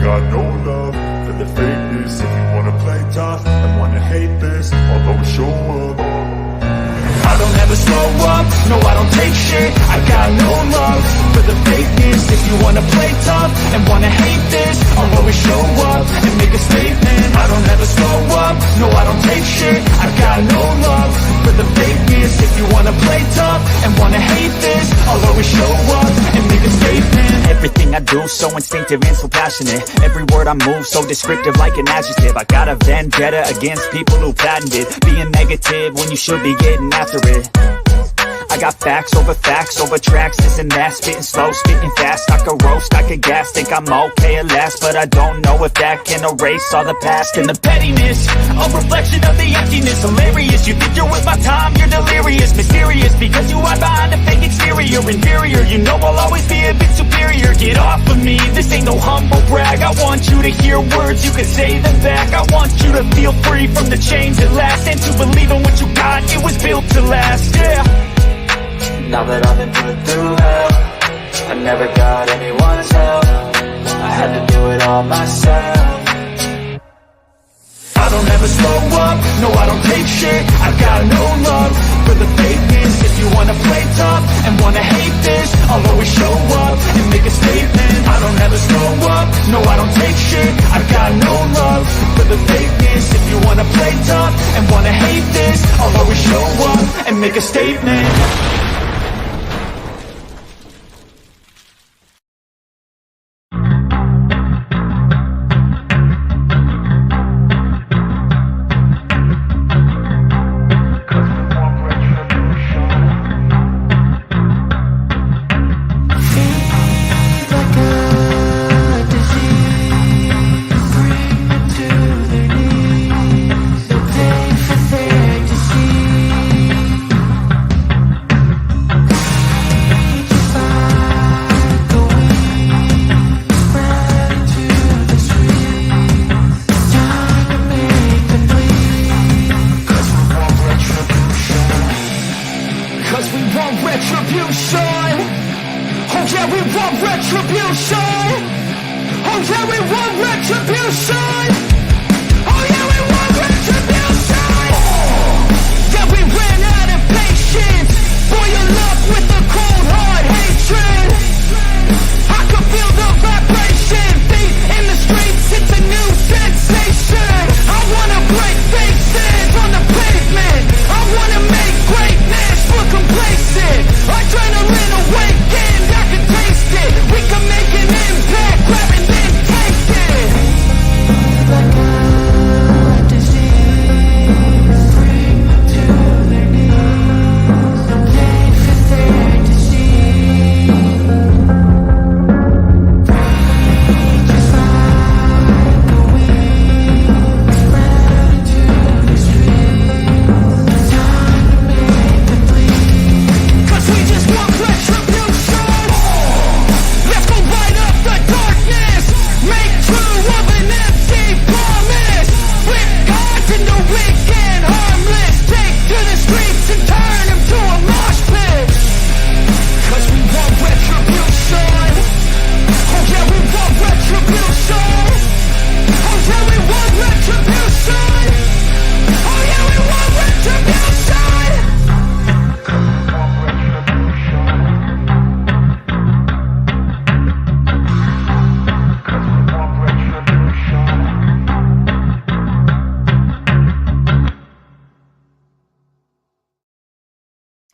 got no love for the fakeness. If you wanna play tough and wanna hate this, I'll always show up. I don't ever slow up, no I don't take shit. I got no love for the fakeness. If you wanna play tough and wanna hate this, I'll always show up and make a statement. I don't ever slow up, no I don't take shit. I got no love for the fakeness. If you wanna play tough and wanna hate this, I'll always show up and make a statement. Everything I do so instinctive and so passionate. Every word I move so descriptive like an adjective. I got a vendetta against people who patented being negative when you should be getting after it. I got facts over tracks, this and that. Spitting slow, spitting fast. I could roast, I could gas. Think I'm okay at last, but I don't know if that can erase all the past. And the pettiness, a reflection of the emptiness. Hilarious, you think you're with my time, you're delirious. Mysterious, because you hide behind a fake exterior. Inferior, you know I'll always be a bit superior. Get off of me, this ain't no humble brag. I want you to hear words, you can say them back. I want you to feel free from the chains at last, and to believe in what you got, it was built to last, yeah. Now that I've been put through hell, I never got anyone's help. I had to do it all myself. I don't ever slow up, no I don't take shit. I got no love for the fakeness. If you wanna play tough and wanna hate this, I'll always show up and make a statement. I don't ever slow up, no I don't take shit. I got no love for the fakeness. If you wanna play tough and wanna hate this, I'll always show up and make a statement.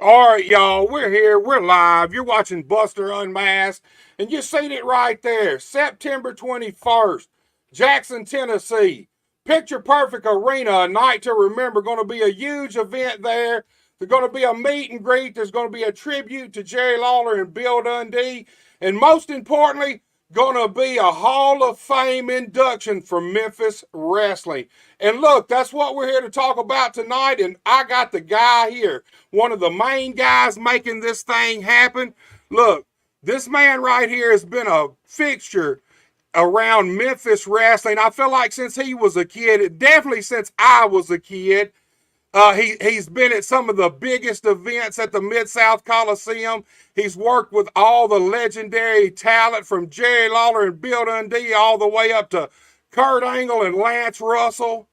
All right, y'all, we're here. We're live. You're watching Buster Unmasked, and you seen it right there. September 21st, Jackson, Tennessee. Picture Perfect Arena, a night to remember. Going to be a huge event there. There's going to be a meet and greet. There's going to be a tribute to Jerry Lawler and Bill Dundee. And most importantly, going to be a Hall of Fame induction for Memphis Wrestling. And look, that's what we're here to talk about tonight. And I got the guy here, one of the main guys making this thing happen. Look, this man right here has been a fixture around Memphis wrestling. I feel like since he was a kid, definitely since I was a kid. He's been at some of the biggest events at the Mid-South Coliseum. He's worked with all the legendary talent from Jerry Lawler and Bill Dundee all the way up to Kurt Angle and Lance Russell.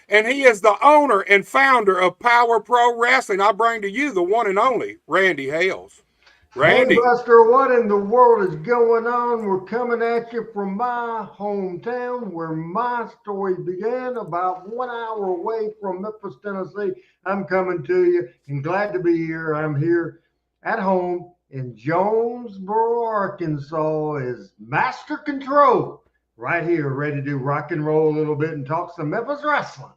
And he is the owner and founder of Power Pro Wrestling. I bring to you the one and only Randy Hales. Hey, Randy. Buster, what in the world is going on? We're coming at you from my hometown where my story began, about 1 hour away from Memphis, Tennessee. I'm coming to you and glad to be here. I'm here at home in Jonesboro, Arkansas, is Master Control right here, ready to do rock and roll a little bit and talk some Memphis wrestling.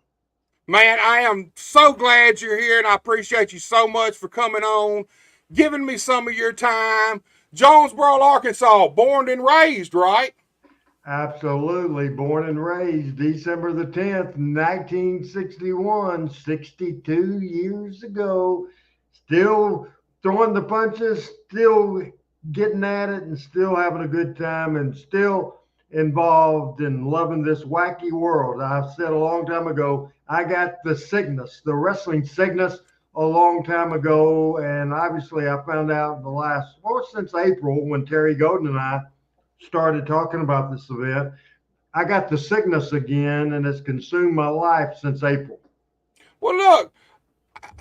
Man, I am so glad you're here, and I appreciate you so much for coming on, giving me some of your time. Jonesboro, Arkansas, born and raised, right? Absolutely. Born and raised December the 10th, 1961, 62 years ago. Still throwing the punches, still getting at it, and still having a good time, and still involved in loving this wacky world. I've said a long time ago, I got the sickness, the wrestling sickness, a long time ago. And obviously, I found out in the last, well, since April, when Terry Golden and I started talking about this event, I got the sickness again, and it's consumed my life since April. Well, look,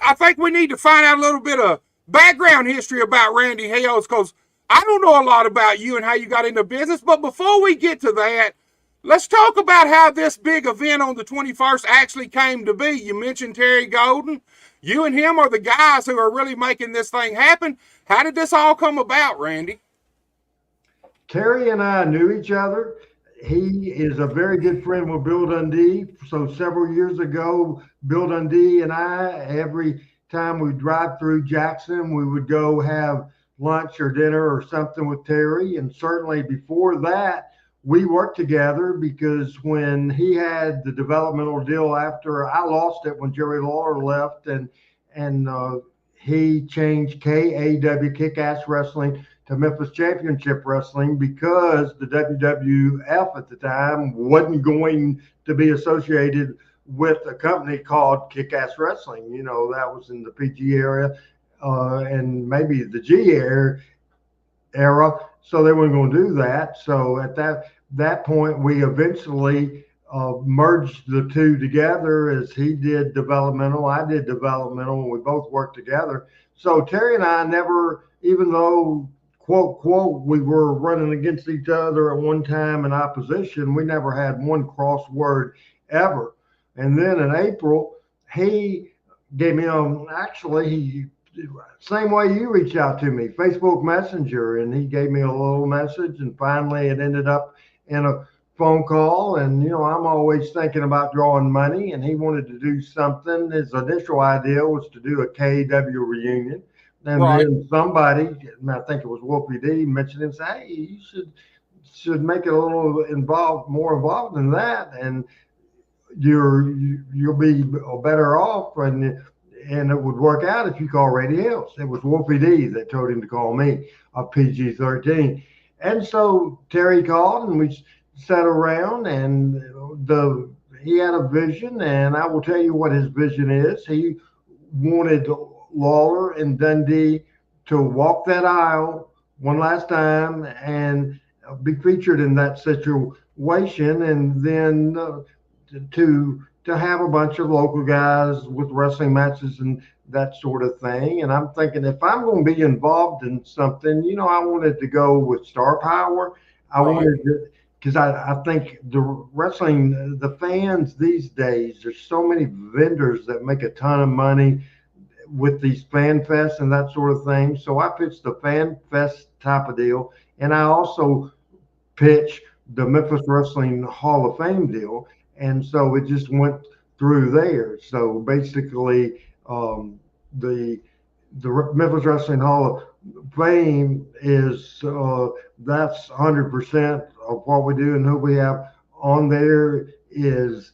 I think we need to find out a little bit of background history about Randy Hales, because I don't know a lot about you and how you got into business. But before we get to that, let's talk about how this big event on the 21st actually came to be. You mentioned Terry Golden. You and him are the guys who are really making this thing happen. How did this all come about, Randy? Terry and I knew each other. He is a very good friend with Bill Dundee. So several years ago, Bill Dundee and I, every time we drive through Jackson, we would go have lunch or dinner or something with Terry. And certainly before that, we worked together, because when he had the developmental deal after I lost it, when Jerry Lawler left, and he changed KAW, Kick-Ass Wrestling, to Memphis Championship Wrestling, because the WWF at the time wasn't going to be associated with a company called Kick-Ass Wrestling. You know, that was in the PG area and maybe the G era. So they weren't going to do that. So at that point, we eventually merged the two together, as he did developmental, I did developmental, and we both worked together. So Terry and I never, even though, quote, quote, we were running against each other at one time in opposition, we never had one crossword ever. And then in April, he gave me same way you reached out to me, Facebook Messenger, and he gave me a little message, and finally it ended up in a phone call. And, you know, I'm always thinking about drawing money, and he wanted to do something. His initial idea was to do a KW reunion. And Right. then somebody, I think it was Wolfie D, mentioned it and said, hey, you should make it a little more involved than that, and you'll be better off, and it would work out if you call Randy Hales. It was Wolfie D that told him to call me, a PG-13. And so Terry called, and we sat around, and he had a vision, and I will tell you what his vision is. He wanted Lawler and Dundee to walk that aisle one last time and be featured in that situation, and then to have a bunch of local guys with wrestling matches and that sort of thing. And I'm thinking, if I'm going to be involved in something, you know, I wanted to go with star power. I wanted to, because I think the wrestling, the fans these days, there's so many vendors that make a ton of money with these fan fests and that sort of thing. So I pitched the fan fest type of deal, and I also pitched the Memphis Wrestling Hall of Fame deal. And so it just went through there. So basically, the Memphis Wrestling Hall of Fame is that's 100% of what we do, and who we have on there is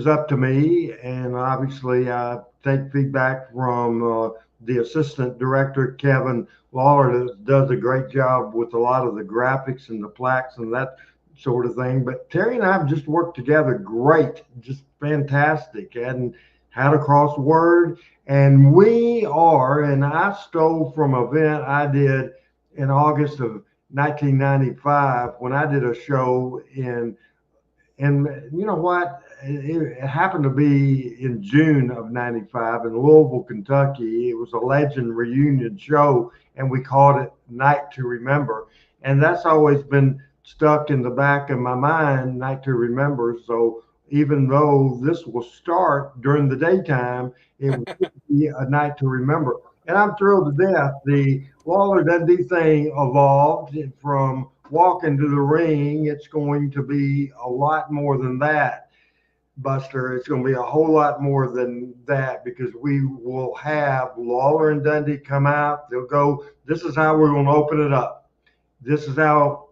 up to me. And obviously, I take feedback from the assistant director, Kevin Lawler, that does a great job with a lot of the graphics and the plaques and that sort of thing. But Terry and I have just worked together great, just fantastic. And how to cross word. And we are, and I stole from an event I did in August of 1995 when I did a show and you know what? It happened to be in June of '95 in Louisville, Kentucky. It was a legend reunion show, and we called it Night to Remember. And that's always been stuck in the back of my mind, Night to Remember. So even though this will start during the daytime, it will be a night to remember. And I'm thrilled to death. The Lawler Dundee thing evolved from walking to the ring. It's going to be a lot more than that, Buster. It's going to be a whole lot more than that because we will have Lawler and Dundee come out. They'll go, this is how we're going to open it up. This is how,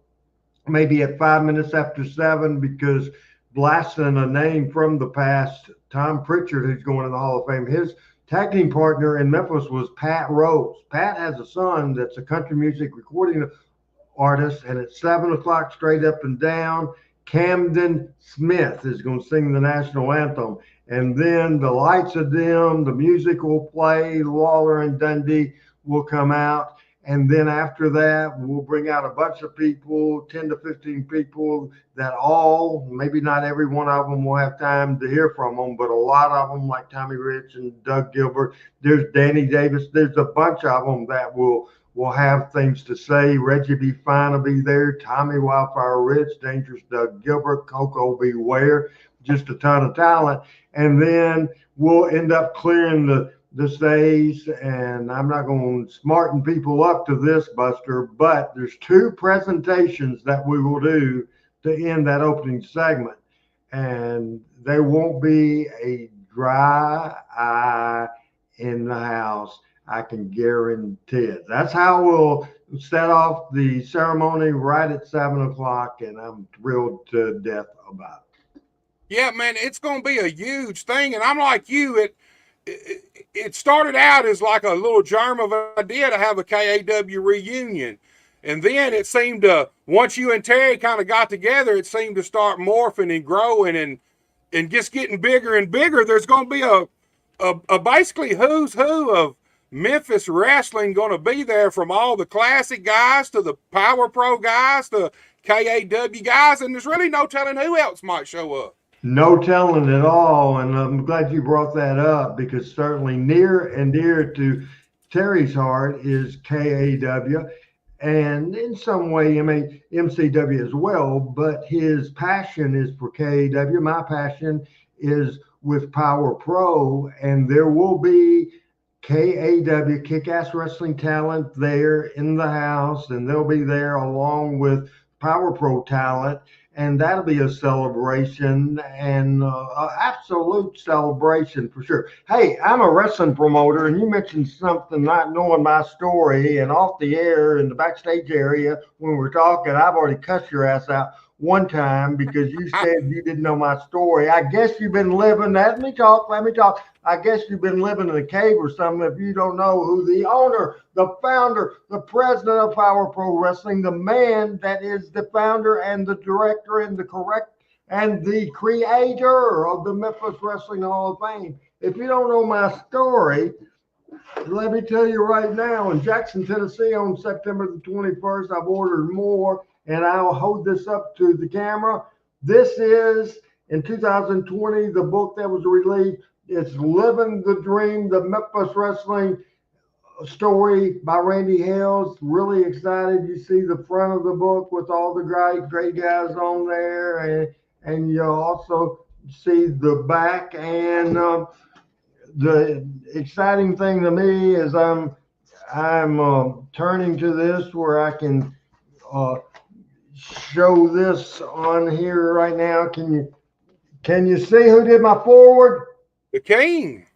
maybe at 5 minutes after 7, because blasting a name from the past, Tom Pritchard, who's going in the Hall of Fame, his tag team partner in Memphis was Pat Rose. Pat has a son that's a country music recording artist, and at 7 o'clock, straight up and down, Camden Smith is going to sing the national anthem. And then the lights are dim, the music will play, Lawler and Dundee will come out. And then after that, we'll bring out a bunch of people, 10 to 15 people that all, maybe not every one of them will have time to hear from them, but a lot of them, like Tommy Rich and Doug Gilbert, there's Danny Davis, there's a bunch of them that will have things to say. Reggie B. Fine will be there, Tommy Wildfire Rich, Dangerous Doug Gilbert, Coco Beware, just a ton of talent. And then we'll end up clearing the stage, and I'm not going to smarten people up to this, Buster, but there's 2 presentations that we will do to end that opening segment. And there won't be a dry eye in the house. I can guarantee it. That's how we'll set off the ceremony right at 7 o'clock, and I'm thrilled to death about it. Yeah, man, it's going to be a huge thing. And I'm like you, it started out as like a little germ of an idea to have a KAW reunion. And then it seemed to, once you and Terry kind of got together, it seemed to start morphing and growing and just getting bigger and bigger. There's going to be a basically who's who of Memphis wrestling going to be there, from all the classic guys to the Power Pro guys to KAW guys. And there's really no telling who else might show up. No telling at all, and I'm glad you brought that up because certainly near and dear to Terry's heart is KAW, and in some way MCW as well, but his passion is for KAW. My passion is with Power Pro, and there will be KAW, Kick-Ass Wrestling talent there in the house, and they'll be there along with Power Pro talent. And that'll be a celebration, and an absolute celebration for sure. Hey, I'm a wrestling promoter, and you mentioned something, not knowing my story, and off the air in the backstage area when we're talking, I've already cussed your ass out one time because you said you didn't know my story. I guess you've been living, let me talk. I guess you've been living in a cave or something if you don't know who the owner, the founder, the president of Power Pro Wrestling, the man that is the founder and the director and the creator of the Memphis Wrestling Hall of Fame. If you don't know my story, let me tell you right now, in Jackson, Tennessee on September the 21st, I've ordered more, and I'll hold this up to the camera. This is, in 2020, the book that was released. It's Living the Dream, the Memphis Wrestling Story by Randy Hales. Really excited. You see the front of the book with all the great guys on there, and you'll also see the back. And the exciting thing to me is I'm turning to this where I can show this on here right now. Can you see who did my forward? The King.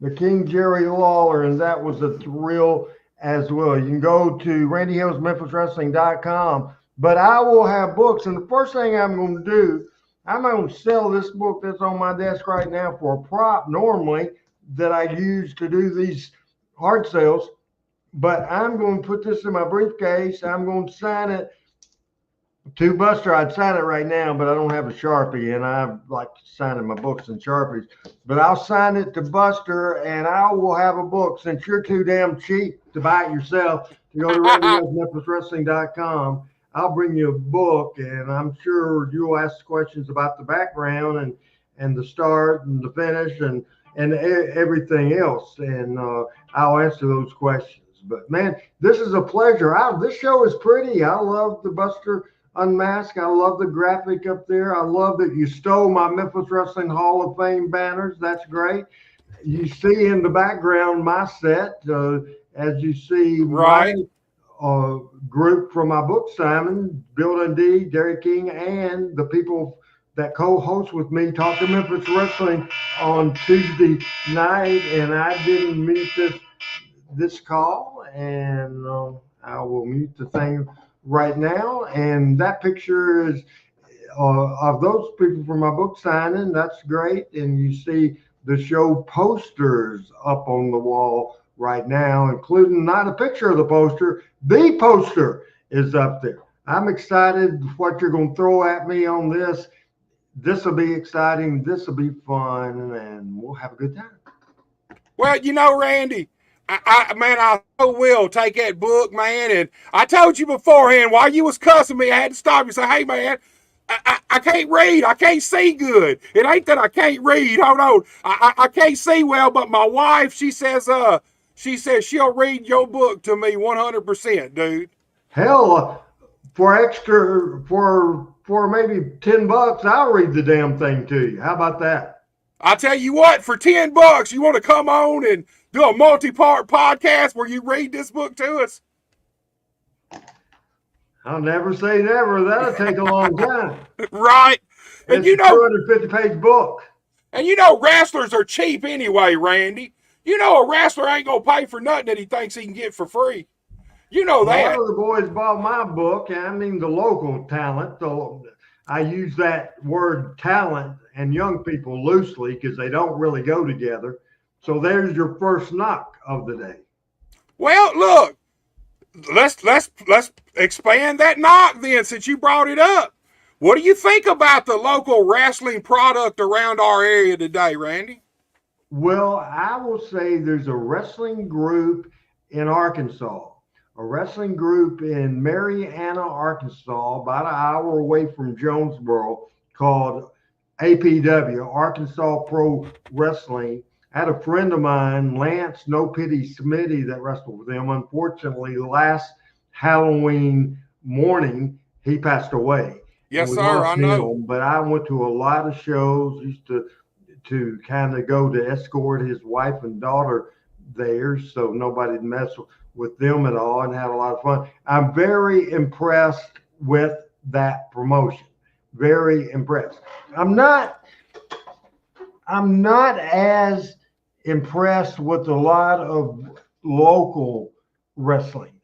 The King, Jerry Lawler, and that was a thrill as well. You can go to RandyHalesMemphisWrestling.com, but I will have books, and the first thing I'm going to do, I'm going to sell this book that's on my desk right now for a prop normally that I use to do these hard sales, but I'm going to put this in my briefcase. I'm going to sign it To Buster, I'd sign it right now, but I don't have a Sharpie, and I like signing my books in Sharpies. But I'll sign it to Buster, and I will have a book. Since you're too damn cheap to buy it yourself, to go to RandyWrestling.com, I'll bring you a book, and I'm sure you'll ask questions about the background and the start and the finish and everything else, and I'll answer those questions. But man, this is a pleasure. This show is pretty. I love the Buster Unmasked. I love the graphic up there. I love that you stole my Memphis Wrestling Hall of Fame banners. That's great. You see in the background my set, as you see Right. my group from my book, Simon, Bill Dundee, Derry King, and the people that co-host with me, Talking Memphis Wrestling, on Tuesday night. And I didn't mute this call, and I will mute the thing right now. And that picture is of those people from my book signing. That's great. And you see the show posters up on the wall right now, including not a picture of the poster is up there. I'm excited what you're going to throw at me on this. This will be exciting. This will be fun, and we'll have a good time. Well, Randy, I so will take that book, man. And I told you beforehand, while you was cussing me, I had to stop you and say, hey, man, I can't read. I can't see good. It ain't that I can't read. Hold on. I can't see well, but my wife, she says she'll read your book to me 100%, dude. Hell, for maybe $10, I'll read the damn thing to you. How about that? I tell you what, for $10, you want to come on and do a multi-part podcast where you read this book to us? I'll never say never. That'll take a long time. Right. And it's a 250-page book. And wrestlers are cheap anyway, Randy. A wrestler ain't going to pay for nothing that he thinks he can get for free. You know that. One of the boys bought my book, and I mean the local talent. I use that word talent and young people loosely because they don't really go together. So there's your first knock of the day. Well, look, let's expand that knock then, since you brought it up. What do you think about the local wrestling product around our area today, Randy? Well, I will say there's a wrestling group in Arkansas, a wrestling group in Marianna, Arkansas, about an hour away from Jonesboro, called APW, Arkansas Pro Wrestling. I had a friend of mine, Lance No Pity Smitty, that wrestled with them. Unfortunately, last Halloween morning, he passed away. Yes, sir, I know. But I went to a lot of shows, used to kind of go to escort his wife and daughter there, so nobody'd mess with them at all, and had a lot of fun. I'm very impressed with that promotion. Very impressed. I'm not as impressed with a lot of local wrestling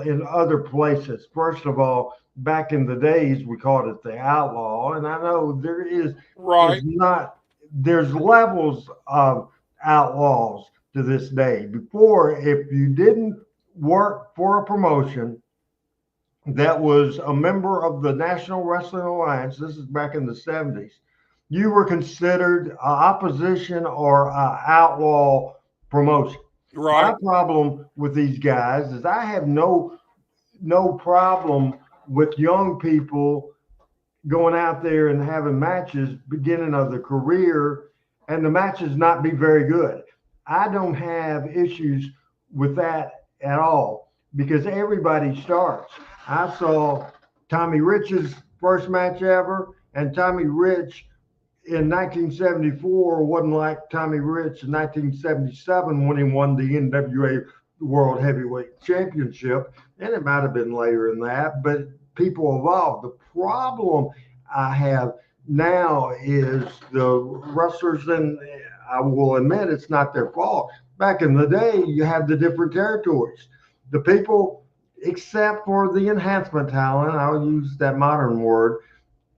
in other places. First of all, back in the days, we called it the Outlaw, and I know there's levels of outlaws to this day. Before, if you didn't work for a promotion that was a member of the National Wrestling Alliance, this is back in the 70s, you were considered opposition or outlaw promotion. Right. My problem with these guys is I have no problem with young people going out there and having matches beginning of the career and the matches not be very good. I don't have issues with that at all because everybody starts. I saw Tommy Rich's first match ever, and Tommy Rich in 1974 wasn't like Tommy Rich in 1977 when he won the NWA World Heavyweight Championship, and it might have been later than that, but people evolve. The problem I have now is the wrestlers, and I will admit it's not their fault. Back in the day, you had the different territories. The people, except for the enhancement talent, I'll use that modern word,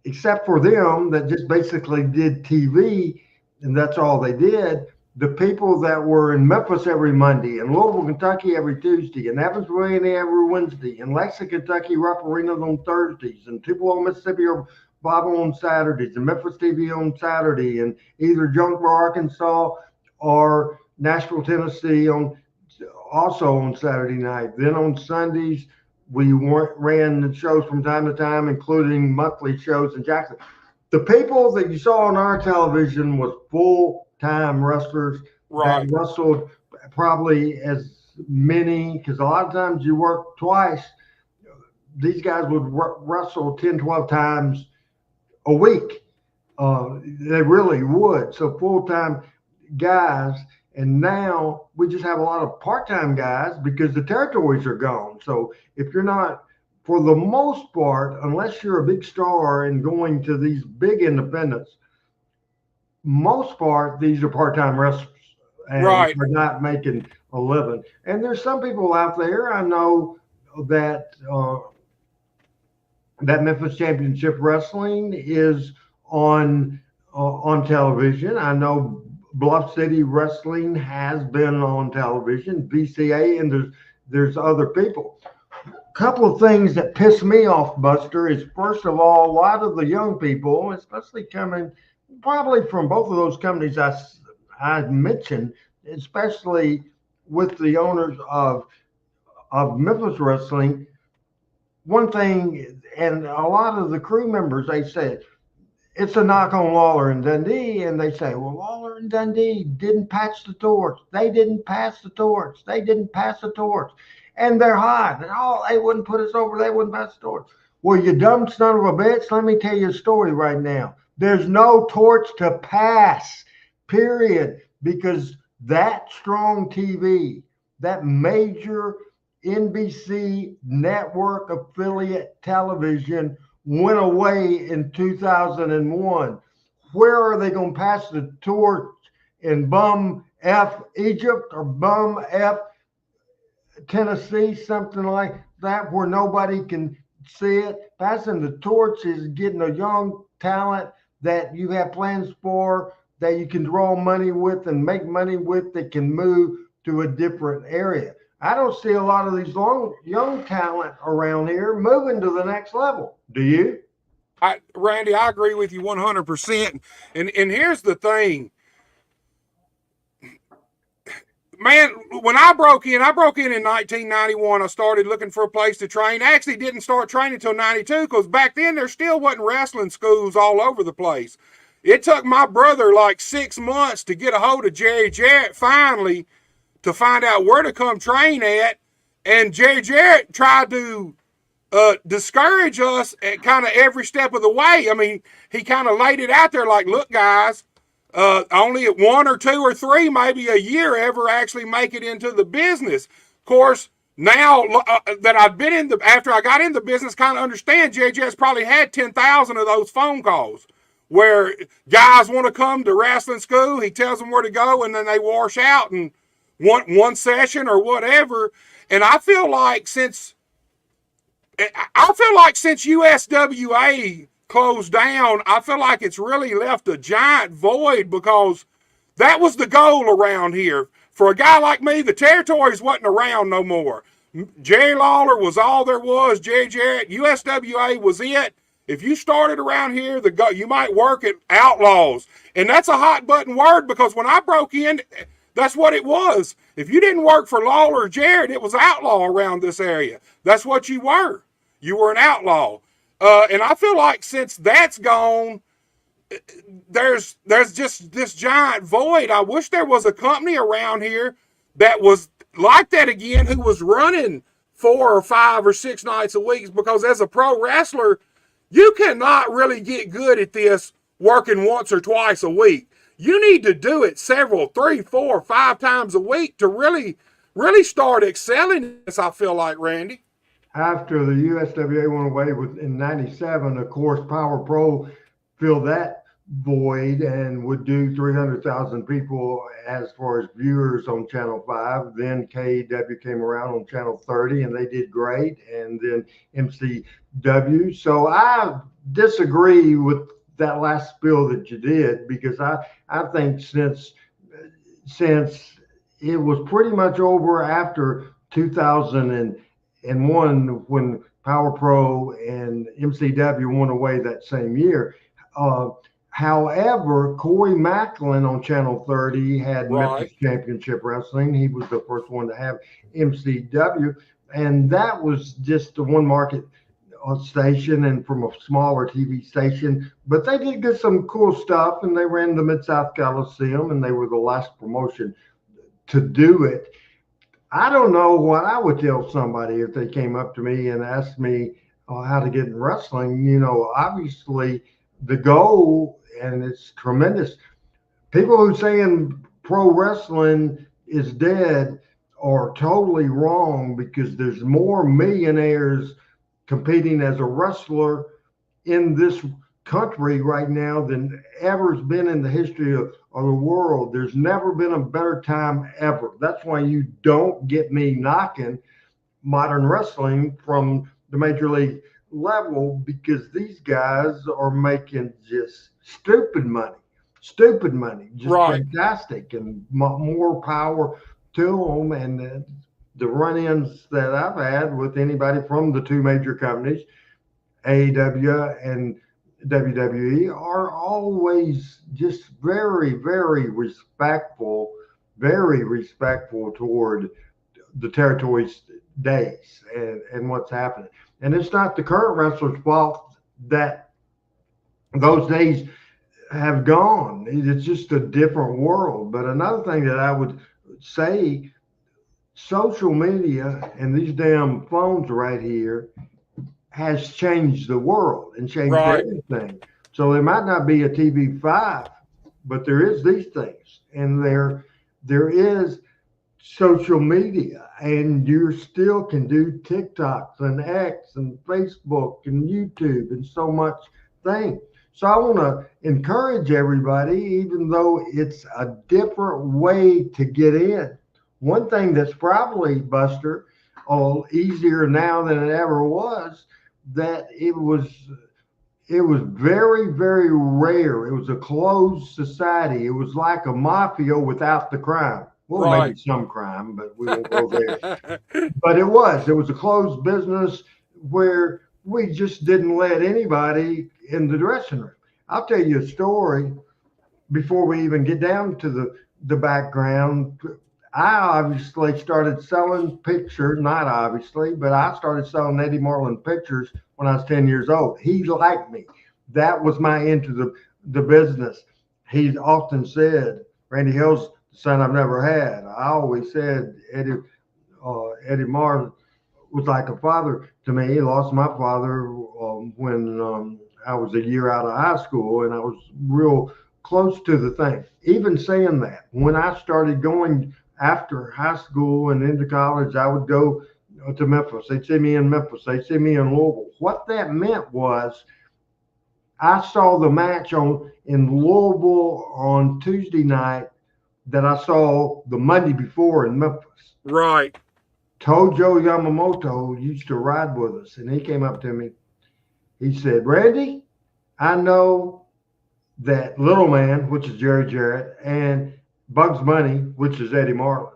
except for them that just basically did TV, and that's all they did, the people that were in Memphis every Monday, and Louisville, Kentucky every Tuesday, and Evansville every Wednesday, and Lexington, Kentucky Rupp Arenas on Thursdays, and Tupelo, Mississippi or Bible on Saturdays, and Memphis TV on Saturday, and either Jonesboro, Arkansas or Nashville, Tennessee on also on Saturday night. Then on Sundays, we ran the shows from time to time, including monthly shows in Jackson. The people that you saw on our television was full-time wrestlers that wrestled probably as many, because a lot of times you work twice. These guys would wrestle 10, 12 times a week. They really would. So full-time guys. And now we just have a lot of part-time guys because the territories are gone. So if you're not, for the most part, unless you're a big star and going to these big independents, most part, these are part-time wrestlers. And Right. they're not making a living. And there's some people out there, I know that that Memphis Championship Wrestling is on television. I know Bluff City Wrestling has been on television, VCA, and there's other people. A couple of things that piss me off, Buster, is first of all, a lot of the young people, especially coming probably from both of those companies I mentioned, especially with the owners of Memphis Wrestling. One thing, and a lot of the crew members, they say it's a knock on Lawler and Dundee, and they say, well, Lawler and Dundee didn't pass the torch. They didn't pass the torch. They didn't pass the torch. And they're hot. And they wouldn't put us over. They wouldn't pass the torch. Well, you dumb son of a bitch, let me tell you a story right now. There's no torch to pass, period, because that Strong TV, that major NBC network affiliate television went away in 2001. Where are they going to pass the torch? In bum F Egypt or bum F Tennessee, something like that, where nobody can see it? Passing the torch is getting a young talent that you have plans for, that you can draw money with and make money with, that can move to a different area. I don't see a lot of these young talent around here moving to the next level. Do you? Randy, I agree with you 100%. And here's the thing. Man, when I broke in 1991. I started looking for a place to train. I actually didn't start training until 92 because back then there still wasn't wrestling schools all over the place. It took my brother like 6 months to get a hold of Jerry Jarrett finally to find out where to come train at. And Jerry Jarrett tried to discourage us at kind of every step of the way. I mean, he kind of laid it out there like, look, guys, only at 1 or 2 or 3, maybe a year ever actually make it into the business. Of course, now that I've been after I got in the business, kind of understand JJ's probably had 10,000 of those phone calls where guys want to come to wrestling school. He tells them where to go and then they wash out in one session or whatever. And I feel like since USWA closed down, I feel like it's really left a giant void because that was the goal around here. For a guy like me, the territories wasn't around no more. Jerry Lawler was all there was. Jerry Jarrett, USWA was it. If you started around here, you might work at Outlaws. And that's a hot button word because when I broke in, that's what it was. If you didn't work for Lawler or Jarrett, it was outlaw around this area. That's what you were. You were an outlaw. And I feel like since that's gone, there's just this giant void. I wish there was a company around here that was like that again, who was running 4 or 5 or 6 nights a week, because as a pro wrestler, you cannot really get good at this working once or twice a week. You need to do it 3, 4, 5 times a week to really start excelling in this, I feel like, Randy. After the USWA went away in 97, of course, Power Pro filled that void and would do 300,000 people as far as viewers on Channel 5. Then KEW came around on Channel 30 and they did great. And then MCW. So I disagree with that last spill that you did, because I think since since it was pretty much over after 2001 when Power Pro and MCW went away that same year. Uh, However, Corey Macklin on Channel 30 had Memphis Right. Championship Wrestling. He was the first one to have MCW, and that was just the one market station and from a smaller TV station. But they did get some cool stuff, and they ran the Mid South Coliseum, and they were the last promotion to do it. I don't know what I would tell somebody if they came up to me and asked me how to get in wrestling. You know, obviously the goal, and it's tremendous. People who saying pro wrestling is dead are totally wrong because there's more millionaires competing as a wrestler in this country right now than ever's been in the history of the world. There's never been a better time ever. That's why you don't get me knocking modern wrestling from the major league level, because these guys are making just stupid money, just Right. fantastic, and more power to them. And the run-ins that I've had with anybody from the two major companies, AEW and WWE, are always just very very respectful toward the territory's days and what's happening. And it's not the current wrestlers' fault that those days have gone. It's just a different world. But another thing that I would say, social media and these damn phones right here has changed the world and changed Right. everything. So there might not be a TV5, but there is these things, and there is social media, and you still can do TikToks and X and Facebook and YouTube and so much thing. So I want to encourage everybody, even though it's a different way to get in. One thing that's probably, Buster, easier now than it ever was, that it was very rare. It was a closed society. It was like a mafia without the crime. Well, Right. maybe some crime, but we won't go there. But it was a closed business where we just didn't let anybody in the dressing room. I'll tell you a story before we even get down to the background. I obviously started selling pictures, not obviously, but I started selling Eddie Marlin pictures when I was 10 years old. He liked me. That was my into the business. He often said, Randy Hales, the son I've never had. I always said Eddie Marlin was like a father to me. He lost my father when I was a year out of high school, and I was real close to the thing. Even saying that, when I started going after high school and into college, I would go to Memphis. They'd see me in Memphis. They'd see me in Louisville. What that meant was I saw the match in Louisville on Tuesday night that I saw the Monday before in Memphis. Right. Tojo Yamamoto used to ride with us, and he came up to me. He said, Randy, I know that Little Man, which is Jerry Jarrett, and Bugs Bunny, which is Eddie Marlin,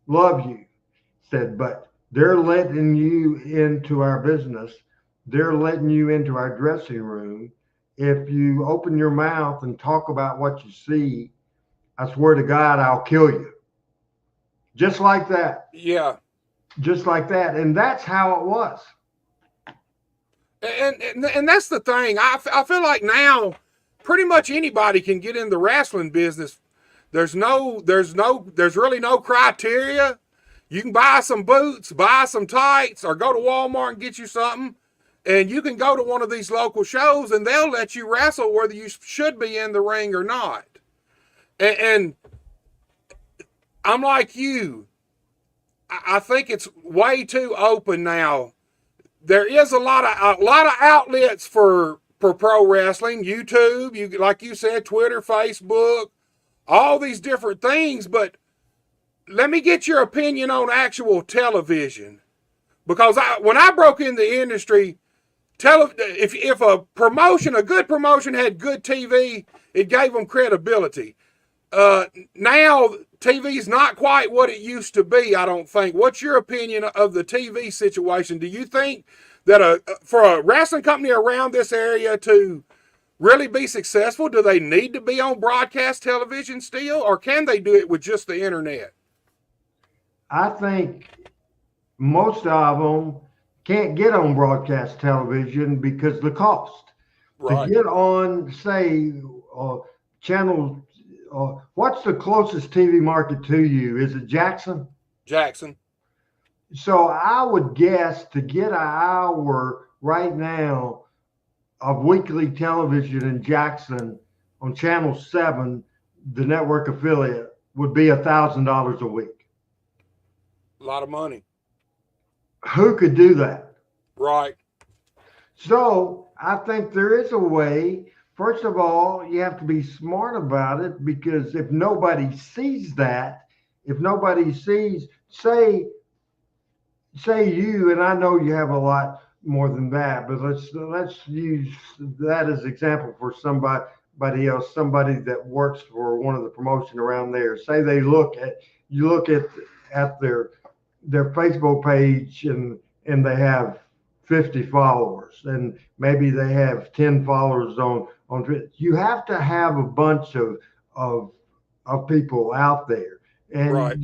love you. Said, but they're letting you into our business. They're letting you into our dressing room. If you open your mouth and talk about what you see, I swear to God, I'll kill you. Just like that. Yeah. Just like that. And that's how it was. And that's the thing. I feel like now pretty much anybody can get in the wrestling business. There's really no criteria. You can buy some boots, buy some tights, or go to Walmart and get you something. And you can go to one of these local shows and they'll let you wrestle whether you should be in the ring or not. And I'm like you. I think it's way too open now. There is a lot of outlets for pro wrestling. YouTube, like you said, Twitter, Facebook, all these different things. But let me get your opinion on actual television, because when I broke in the industry, if a good promotion had good TV, it gave them credibility. now TV is not quite what it used to be, I don't think. What's your opinion of the TV situation? Do you think that for a wrestling company around this area to really be successful, do they need to be on broadcast television still, or can they do it with just the internet? I think most of them can't get on broadcast television because the cost. Right. To get on, say, channel, what's the closest TV market to you? Is it Jackson? Jackson. So I would guess to get an hour right now of weekly television in Jackson on Channel 7, the network affiliate, would be $1,000 a week. A lot of money. Who could do that? Right. So I think there is a way. First of all, you have to be smart about it, because if nobody sees that, if nobody sees, say you, and I know you have a lot more than that, but let's use that as example for somebody else, somebody that works for one of the promotion around there. Say they look at their Facebook page, and they have 50 followers, and maybe they have 10 followers on Twitter. You have to have a bunch of people out there, and Right.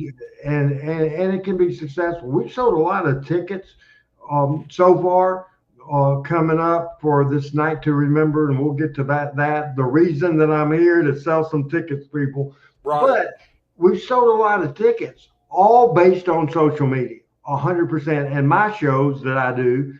and it can be successful. We've sold a lot of tickets so far coming up for this night to remember, and we'll get to that the reason that I'm here to sell some tickets, people. Right. But we've sold a lot of tickets, all based on social media, 100%. And my shows that I do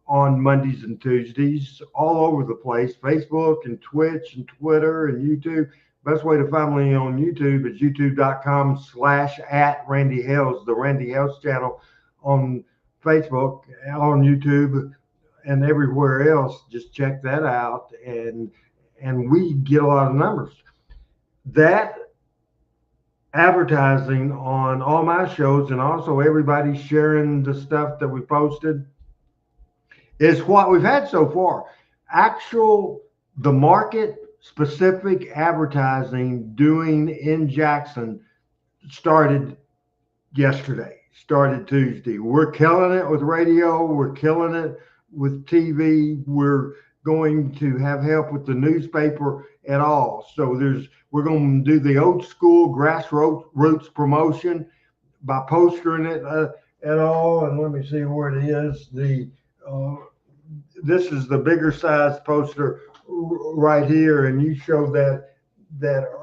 on Mondays and Tuesdays, all over the place, Facebook and Twitch and Twitter and YouTube. Best way to find me on YouTube is youtube.com/@Randy Hales, the Randy Hales channel on Facebook, on YouTube, and everywhere else. Just check that out, and we get a lot of numbers. That advertising on all my shows, and also everybody sharing the stuff that we posted, is what we've had so far. The market specific advertising doing in Jackson started yesterday, started Tuesday. We're killing it with radio. We're killing it with TV. We're going to have help with the newspaper at all. So we're going to do the old school grassroots promotion by postering it at all. And let me see where it is. This is the bigger size poster right here, and you showed that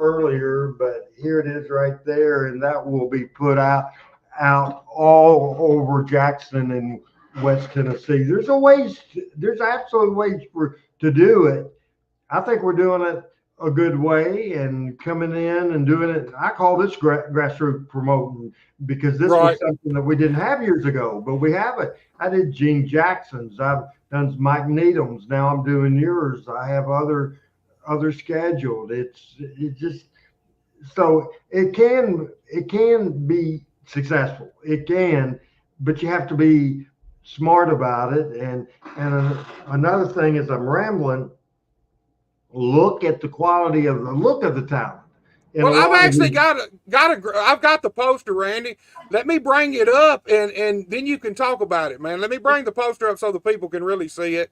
earlier, but here it is right there, and that will be put out all over Jackson and West Tennessee. There's absolutely ways to do it. I think we're doing it a good way, and coming in and doing it. I call this grassroots promoting, because this was something that we didn't have years ago, but we have it. I did Gene Jackson's. I've done Mike Needham's. Now I'm doing yours. I have other scheduled. It's just, so it can be successful. It can, but you have to be smart about it. And another thing is, I'm rambling. Look at the quality of the look of the talent. Well, I've actually I've got the poster, Randy. Let me bring it up, and then you can talk about it, man. Let me bring the poster up so the people can really see it,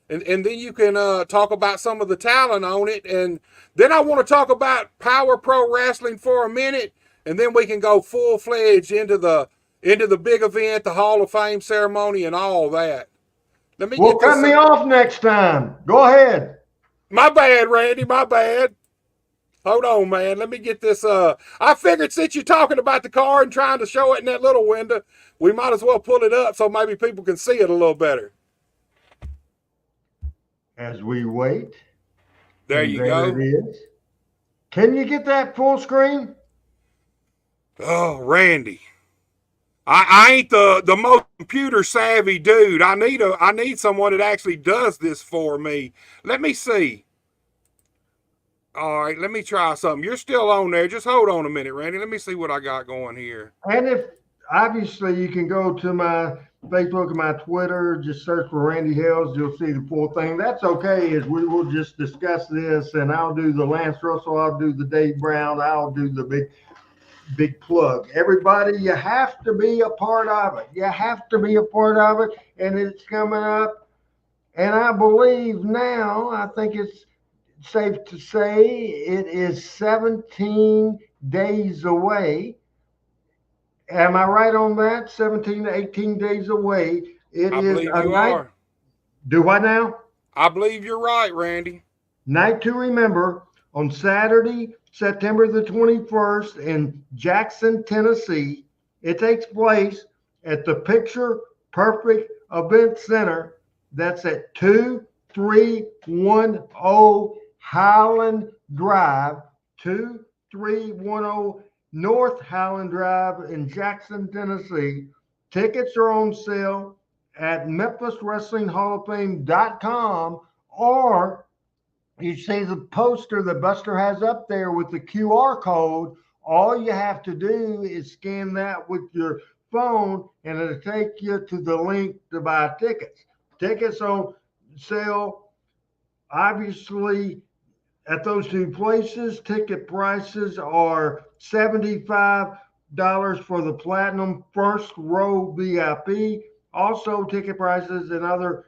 and then you can talk about some of the talent on it, and then I want to talk about Power Pro Wrestling for a minute, and then we can go full-fledged into the big event, the Hall of Fame ceremony, and all that. Well, cut me off next time. Go ahead. My bad, Randy. My bad. Hold on, man. Let me get this. I figured since you're talking about the car and trying to show it in that little window, we might as well pull it up so maybe people can see it a little better. As we wait. There you go. It is. Can you get that full screen? Oh, Randy. I ain't the most computer savvy dude. I need someone that actually does this for me. Let me see. All right, let me try something. You're still on there. Just hold on a minute, Randy. Let me see what I got going here. And if obviously you can go to my Facebook and my Twitter, just search for Randy Hales. You'll see the full thing. That's okay, as we will just discuss this, and I'll do the Lance Russell, I'll do the Dave Brown, I'll do the big plug. Everybody, you have to be a part of it. You have to be a part of it, and it's coming up. And I believe now, I think it's safe to say it is 17 days away. Am I right on that? 17 to 18 days away. It I is believe a you night. are. Do what now? I believe you're right, Randy. Night to remember on Saturday, September the 21st in Jackson, Tennessee. It takes place at the Picture Perfect Event Center. That's at 2310 Highland Drive, 2310 North Highland Drive in Jackson, Tennessee. Tickets are on sale at MemphisWrestlingHallOfFame.com, or you see the poster that Buster has up there with the QR code. All you have to do is scan that with your phone, and it'll take you to the link to buy tickets. Tickets on sale, obviously, at those two places. Ticket prices are $75 for the Platinum First Row VIP. Also, ticket prices and other,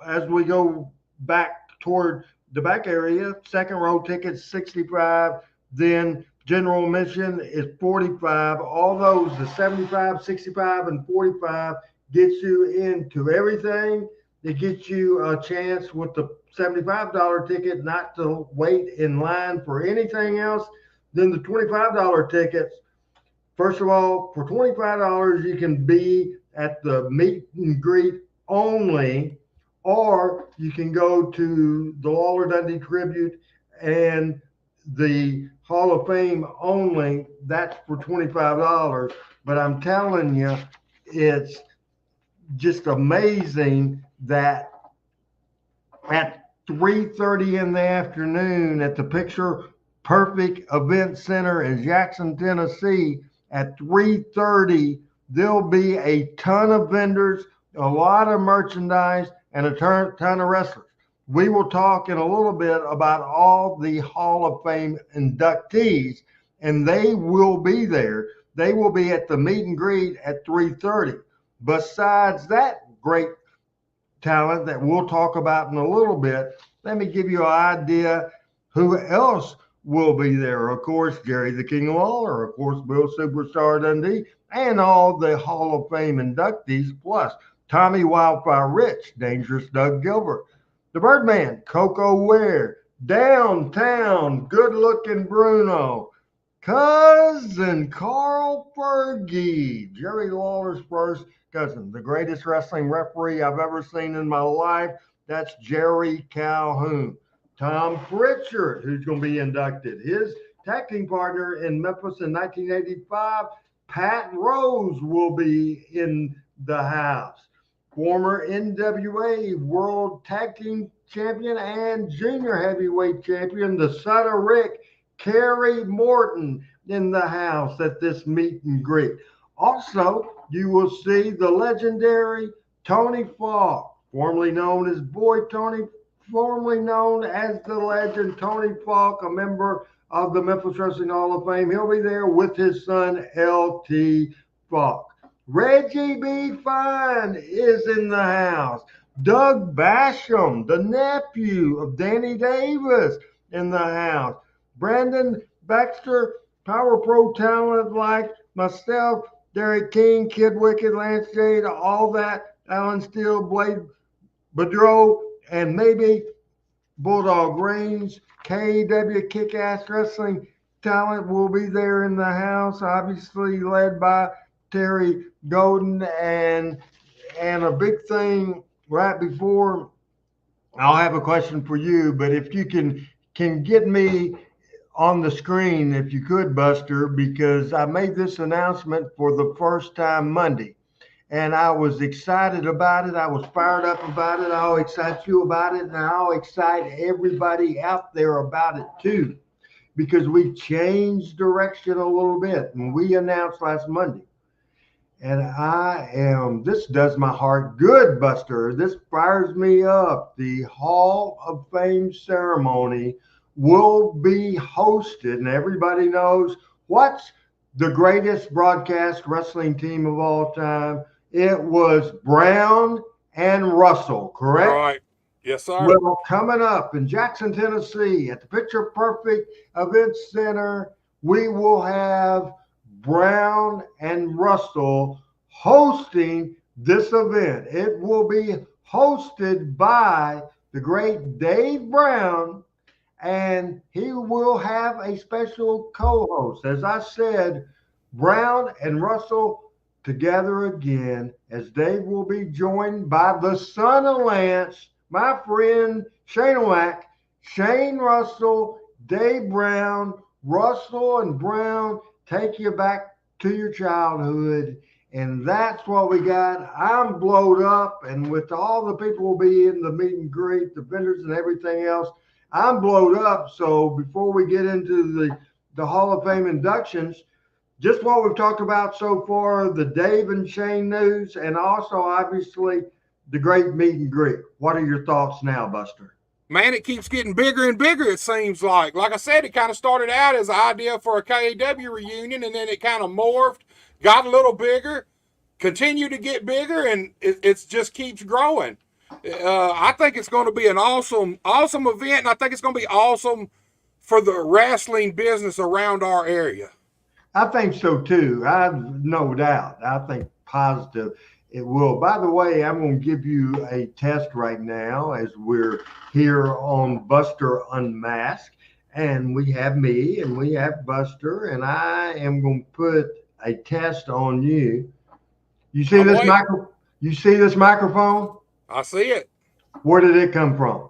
as we go back toward the back area, second row tickets $65. Then general admission is $45. All those, the $75, $65, and $45, gets you into everything. It gets you a chance with the $75 ticket not to wait in line for anything else. Then the $25 tickets, first of all, for $25, you can be at the meet and greet only, or you can go to the Lawler Dundee Tribute and the Hall of Fame only. That's for $25. But I'm telling you, it's just amazing that at 3:30 in the afternoon at the Picture Perfect Event Center in Jackson, Tennessee, at 3:30, there'll be a ton of vendors, a lot of merchandise, and a ton of wrestlers. We will talk in a little bit about all the Hall of Fame inductees, and they will be there. They will be at the meet and greet at 3:30. Besides that great talent that we'll talk about in a little bit, let me give you an idea who else will be there. Of course, Jerry the King Lawler, of course, Bill Superstar Dundee, and all the Hall of Fame inductees, plus Tommy Wildfire Rich, Dangerous Doug Gilbert, the Birdman, Coco Ware, Downtown, good-looking Bruno, Cousin Carl Fergie, Jerry Lawler's first cousin, the greatest wrestling referee I've ever seen in my life. That's Jerry Calhoun. Tom Pritchard, who's going to be inducted. His tag team partner in Memphis in 1985, Pat Rose, will be in the house. Former NWA World Tag Team Champion and Junior Heavyweight Champion, the son of Rick, Kerry Morton, in the house at this meet and greet. Also, you will see the legendary Tony Falk, formerly known as Boy Tony, formerly known as the legend Tony Falk, a member of the Memphis Wrestling Hall of Fame. He'll be there with his son, L.T. Falk. Reggie B. Fine is in the house. Doug Basham, the nephew of Danny Davis, in the house. Brandon Baxter, Power Pro talent like myself, Derek King, Kid Wicked, Lance Jade, all that, Alan Steele, Blade Boudreaux, and maybe Bulldog Range, KW Kick-Ass Wrestling talent will be there in the house, obviously led by Terry Golden. And a big thing right before, I'll have a question for you, but if you can get me on the screen, if you could, Buster, because I made this announcement for the first time Monday, and I was excited about it. I was fired up about it. I'll excite you about it, and I'll excite everybody out there about it too, because we changed direction a little bit, and we announced last Monday. And this does my heart good, Buster. This fires me up. The Hall of Fame ceremony will be hosted, and everybody knows what's the greatest broadcast wrestling team of all time. It was Brown and Russell, correct? Right. Yes, sir. Well, coming up in Jackson, Tennessee, at the Picture Perfect Event Center, we will have Brown and Russell hosting this event. It will be hosted by the great Dave Brown, and he will have a special co-host. As I said, Brown and Russell together again, as Dave will be joined by the son of Lance, my friend Shane Wack, Shane Russell, Dave Brown. Russell and Brown take you back to your childhood. And that's what we got. I'm blowed up, and with all the people will be in the meet and greet, the vendors and everything else, I'm blowed up. So before we get into the Hall of Fame inductions, just what we've talked about so far, the Dave and Shane news, and also obviously the great meet and greet. What are your thoughts now, Buster? Man, it keeps getting bigger and bigger, it seems like. Like I said, it kind of started out as an idea for a KAW reunion, and then it kind of morphed, got a little bigger, continued to get bigger, and it just keeps growing. I think it's going to be an awesome event, and I think it's going to be awesome for the wrestling business around our area. I think so too. I've no doubt. I think positive it will. By the way, I'm going to give you a test right now as we're here on Buster Unmasked. And we have me and we have Buster, and I am going to put a test on you. You see this You see this microphone? I see it. Where did it come from?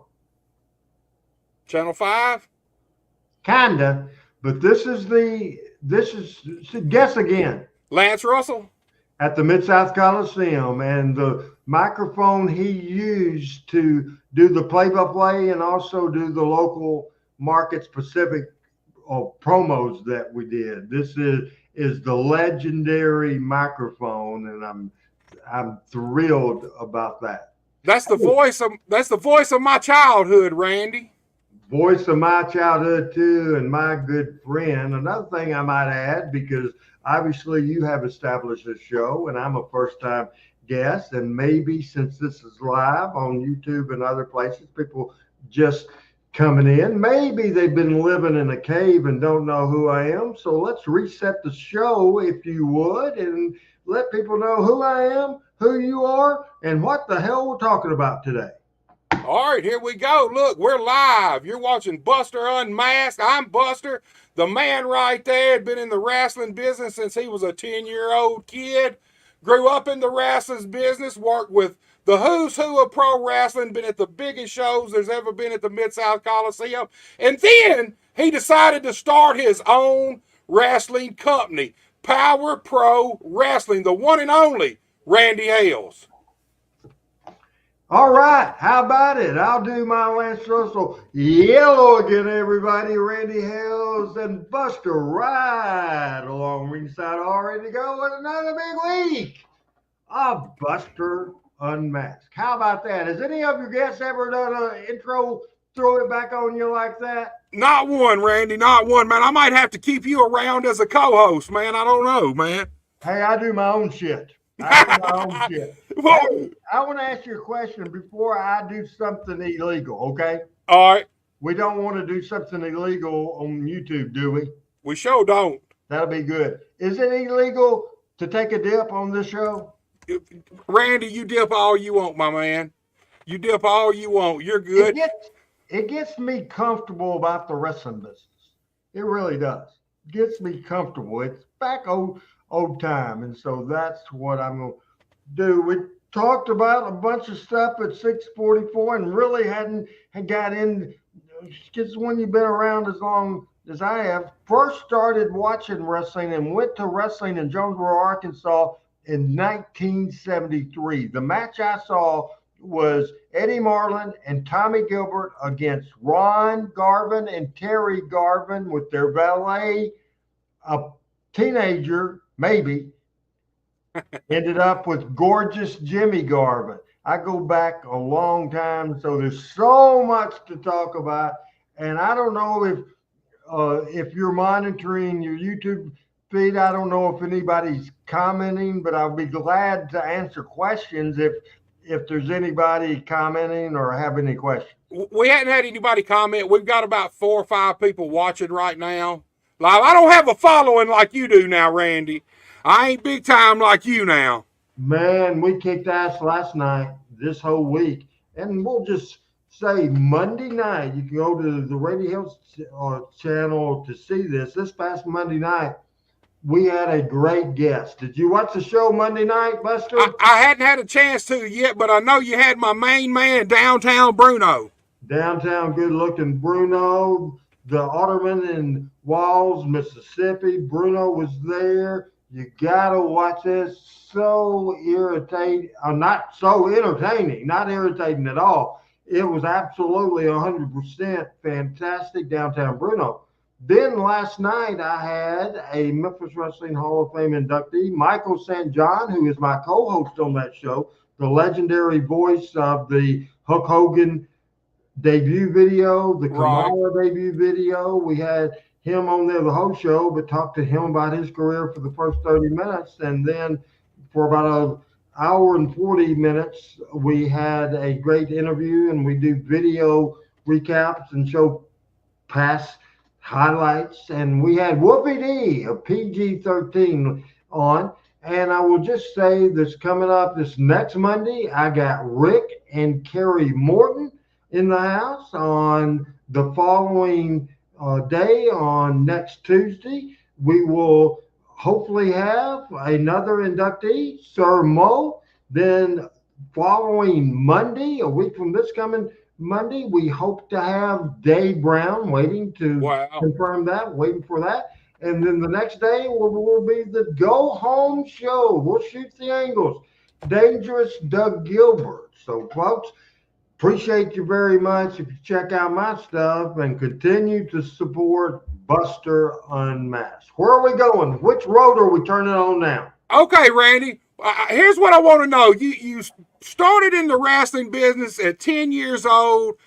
Channel 5? Kinda, but this is guess again. Lance Russell? At the Mid-South Coliseum, and the microphone he used to do the play-by-play and also do the local market specific promos that we did. This is the legendary microphone, and I'm thrilled about that. That's the voice of my childhood, Randy. Voice of my childhood too, and my good friend. Another thing I might add, because obviously you have established this show and I'm a first-time guest, and maybe since this is live on YouTube and other places, people just coming in, maybe they've been living in a cave and don't know who I am. So let's reset the show, if you would, and let people know who I am, who you are, and what the hell we're talking about today. All right, here we go. Look, we're live. You're watching Buster Unmasked. I'm Buster. The man right there had been in the wrestling business since he was a 10-year-old kid. Grew up in the wrestling business, worked with the who's who of pro wrestling, been at the biggest shows there's ever been at the Mid-South Coliseum. And then he decided to start his own wrestling company, Power Pro Wrestling, the one and only Randy Hales. All right, how about it? I'll do my Lance Russell yellow again, everybody. Randy Hales and Buster right along ringside, all ready to go with another big week of Buster Unmasked. How about that? Has any of your guests ever done an intro, throw it back on you like that? Not one, Randy, not one, man. I might have to keep you around as a co-host, man. I don't know, man. Hey, I do my own shit. I want to ask you a question before I do something illegal, okay? All right. We don't want to do something illegal on YouTube, do we? We sure don't. That'll be good. Is it illegal to take a dip on this show? Randy, you dip all you want, my man. You dip all you want. You're good. It gets me comfortable about the wrestling business. It really does. It gets me comfortable. It's back old time, and so that's what I'm going to do. We talked about a bunch of stuff at 6:44 and really hadn't got in, because when you've been around as long as I have, first started watching wrestling and went to wrestling in Jonesboro, Arkansas in 1973. The match I saw was Eddie Marlin and Tommy Gilbert against Ron Garvin and Terry Garvin with their valet, a teenager, maybe, Ended up with gorgeous Jimmy Garvin. I go back a long time, so there's so much to talk about. And I don't know if you're monitoring your YouTube feed. I don't know if anybody's commenting, but I'll be glad to answer questions if there's anybody commenting or have any questions. We hadn't had anybody comment. We've got about 4 or 5 people watching right now. Live. I don't have a following like you do now, Randy. I ain't big time like you now. Man, we kicked ass last night, this whole week. And we'll just say Monday night, you can go to the Radio Hales channel to see this. This past Monday night, we had a great guest. Did you watch the show Monday night, Buster? I hadn't had a chance to yet, but I know you had my main man, Downtown Bruno. Downtown good-looking Bruno, the alderman in Walls, Mississippi. Bruno was there. You gotta watch this. So irritating, not so entertaining, not irritating at all. It was absolutely 100% fantastic, Downtown Bruno. Then last night I had a Memphis Wrestling Hall of Fame inductee, Michael St. John, who is my co-host on that show, the legendary voice of the Hulk Hogan debut video, the Kamala debut video. We had him on there the whole show, but talked to him about his career for the first 30 minutes. And then for about an hour and 40 minutes, we had a great interview, and we do video recaps and show past highlights. And we had Whoopi D of PG-13 on. And I will just say this coming up this next Monday, I got Rick and Carrie Morton in the house. On the following day, on next Tuesday, we will hopefully have another inductee, Sir Mo. Then following Monday, a week from this coming Monday, we hope to have Dave Brown, waiting to confirm that, waiting for that. And then the next day will be the go home show. We'll shoot the angles. Dangerous Doug Gilbert. So folks, appreciate you very much if you check out my stuff and continue to support Buster Unmasked. Where are we going? Which road are we turning on now? Okay, Randy. Here's what I want to know. You started in the wrestling business at 10 years old.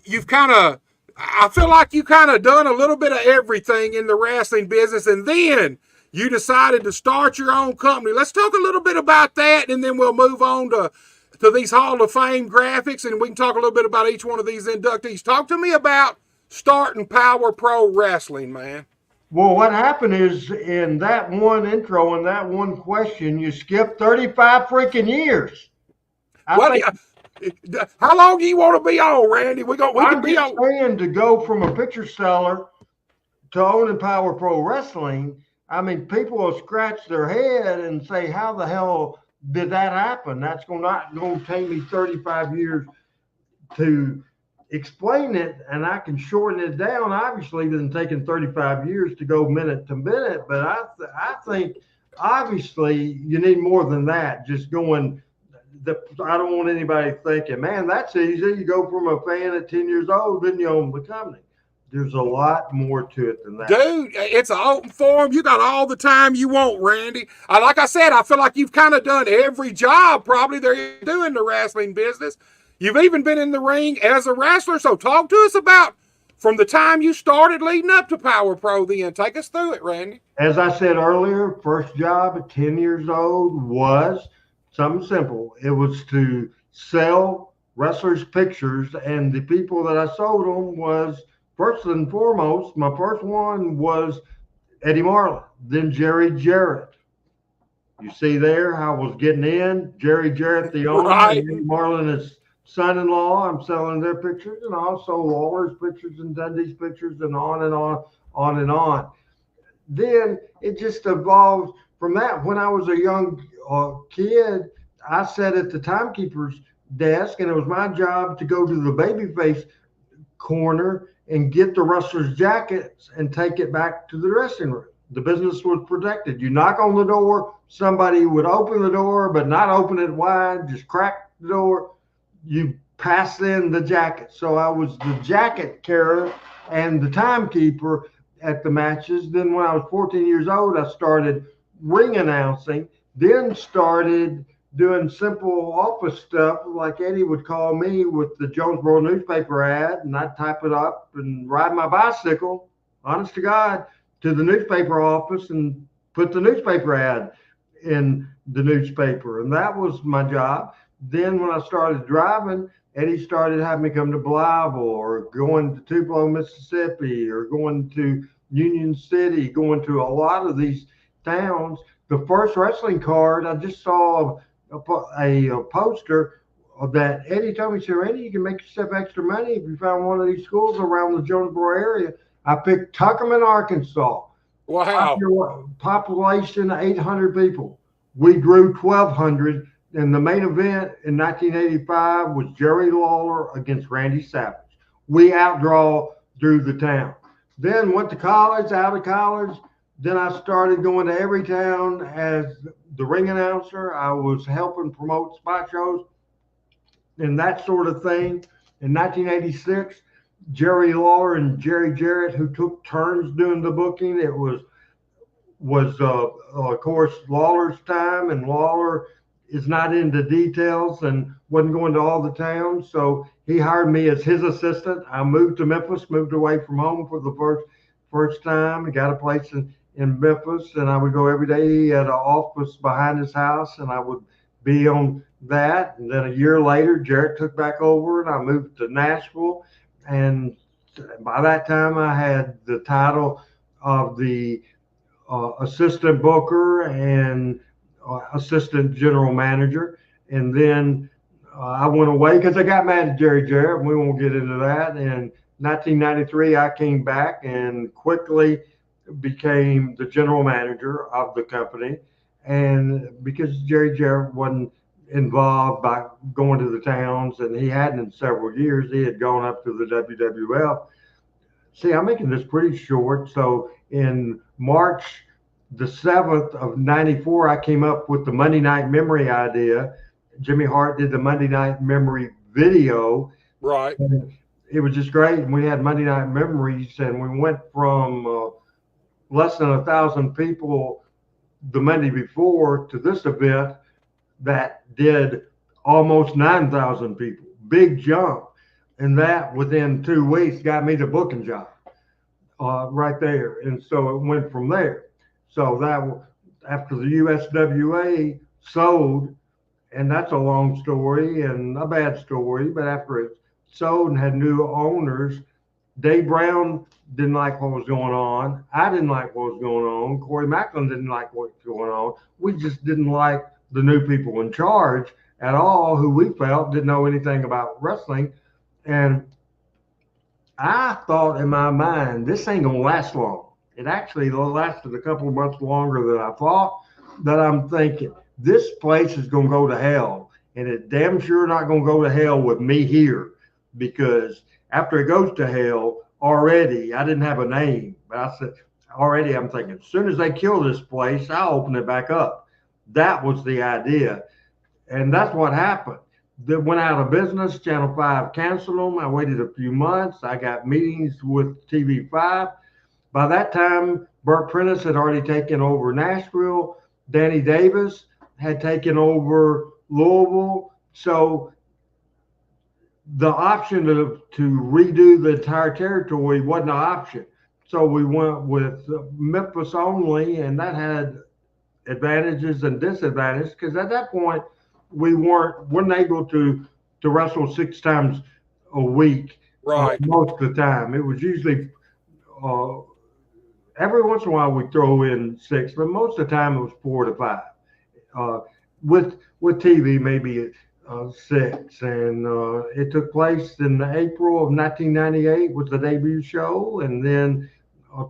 You've I feel like you kind of done a little bit of everything in the wrestling business, and then you decided to start your own company. Let's talk a little bit about that, and then we'll move on to these Hall of Fame graphics, and we can talk a little bit about each one of these inductees. Talk to me about starting Power Pro Wrestling, man. Well, what happened is, in that one intro and that one question, you skipped 35 freaking years. How long do you want to be on, Randy? We can be on. Saying to go from a picture seller to owning Power Pro Wrestling, I mean, people will scratch their head and say, how the hell did that happen? That's not going to take me 35 years to explain it, and I can shorten it down. Obviously, it hasn't taken 35 years to go minute to minute, but I think obviously you need more than that. Just going, I don't want anybody thinking, man, that's easy. You go from a fan at 10 years old, then you own the company. There's a lot more to it than that. Dude, it's an open forum. You got all the time you want, Randy. Like I said, I feel like you've kind of done every job probably there doing in the wrestling business. You've even been in the ring as a wrestler. So talk to us about from the time you started leading up to Power Pro then. Take us through it, Randy. As I said earlier, first job at 10 years old was something simple. It was to sell wrestlers' pictures, and the people that I sold them was, first and foremost, my first one was Eddie Marlin, then Jerry Jarrett. You see there how I was getting in. Jerry Jarrett, the owner, and Eddie Marlin is son-in-law. I'm selling their pictures, and also Lawler's pictures and Dundee's pictures, and on and on and on. Then it just evolved from that. When I was a young kid, I sat at the timekeeper's desk, and it was my job to go to the babyface corner and get the wrestlers' jackets and take it back to the dressing room. The business was protected. You knock on the door, somebody would open the door, but not open it wide, just crack the door. You pass in the jacket. So I was the jacket carrier and the timekeeper at the matches. Then when I was 14 years old, I started ring announcing. then started doing simple office stuff like Eddie would call me with the Jonesboro newspaper ad, and I'd type it up and ride my bicycle, honest to God, to the newspaper office and put the newspaper ad in the newspaper. And that was my job. Then when I started driving, Eddie started having me come to Blytheville or going to Tupelo, Mississippi, or going to Union City, going to a lot of these towns. The first wrestling card, I just saw a poster that Eddie told me, said, Randy, you can make yourself extra money if you found one of these schools around the Jonesboro area. I picked Tuckerman, Arkansas. Wow. Population 800 people. We drew 1,200. And the main event in 1985 was Jerry Lawler against Randy Savage. We drew the town. Then went to college, out of college. Then I started going to every town as the ring announcer. I was helping promote spot shows and that sort of thing. In 1986, Jerry Lawler and Jerry Jarrett, who took turns doing the booking, it was of course Lawler's time, and Lawler is not into details and wasn't going to all the towns, so he hired me as his assistant. I moved to Memphis, moved away from home for the first time. I got a place in Memphis, and I would go every day. He had an office behind his house, and I would be on that. And then a year later, Jarrett took back over, and I moved to Nashville. And by that time, I had the title of the assistant booker and assistant general manager. And then I went away because I got mad at Jerry Jarrett, and we won't get into that. In 1993, I came back and quickly became the general manager of the company. And because Jerry Jarrett wasn't involved by going to the towns, and he hadn't in several years, he had gone up to the WWF. See, I'm making this pretty short. So in March the 7th of 94, I came up with the Monday Night Memory idea. Jimmy Hart did the Monday Night Memory video. Right. And it was just great. And we had Monday Night Memories, and we went from less than 1,000 people the Monday before to this event that did almost 9,000 people. Big jump. And that within 2 weeks got me the booking job right there. And so it went from there. So that after the USWA sold, and that's a long story and a bad story, but after it sold and had new owners, Dave Brown didn't like what was going on. I didn't like what was going on. Corey Macklin didn't like what was going on. We just didn't like the new people in charge at all, who we felt didn't know anything about wrestling. And I thought in my mind, this ain't going to last long. It actually lasted a couple of months longer than I thought. That I'm thinking, this place is going to go to hell. And it damn sure not going to go to hell with me here. Because after it goes to hell, already, I didn't have a name. But I said, already I'm thinking, as soon as they kill this place, I'll open it back up. That was the idea. And that's what happened. They went out of business. Channel 5 canceled them. I waited a few months. I got meetings with TV5. By that time, Burt Prentice had already taken over Nashville. Danny Davis had taken over Louisville. So the option to redo the entire territory wasn't an option. So we went with Memphis only, and that had advantages and disadvantages, because at that point we weren't able to wrestle 6 times a week. Right. Most of the time it was usually every once in a while we throw in 6, but most of the time it was 4 to 5 with TV maybe 6. And it took place in April of 1998 was the debut show. And then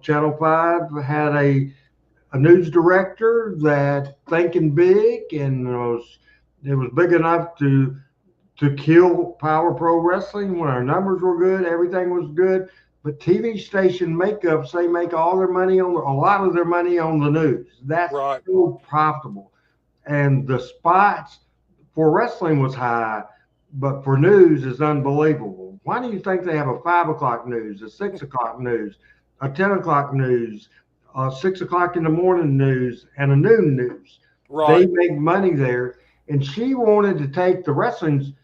Channel 5 had a news director that thinking big, and it was big enough to kill Power Pro Wrestling when our numbers were good, everything was good. But TV station makeups, they make all their money a lot of their money on the news. That's right. So profitable. And the spots for wrestling was high, but for news is unbelievable. Why do you think they have a 5 o'clock news, a 6 o'clock news, a 10 o'clock news, 6 o'clock in the morning news, and a noon news? They Right. make money there. And she wanted to take the wrestling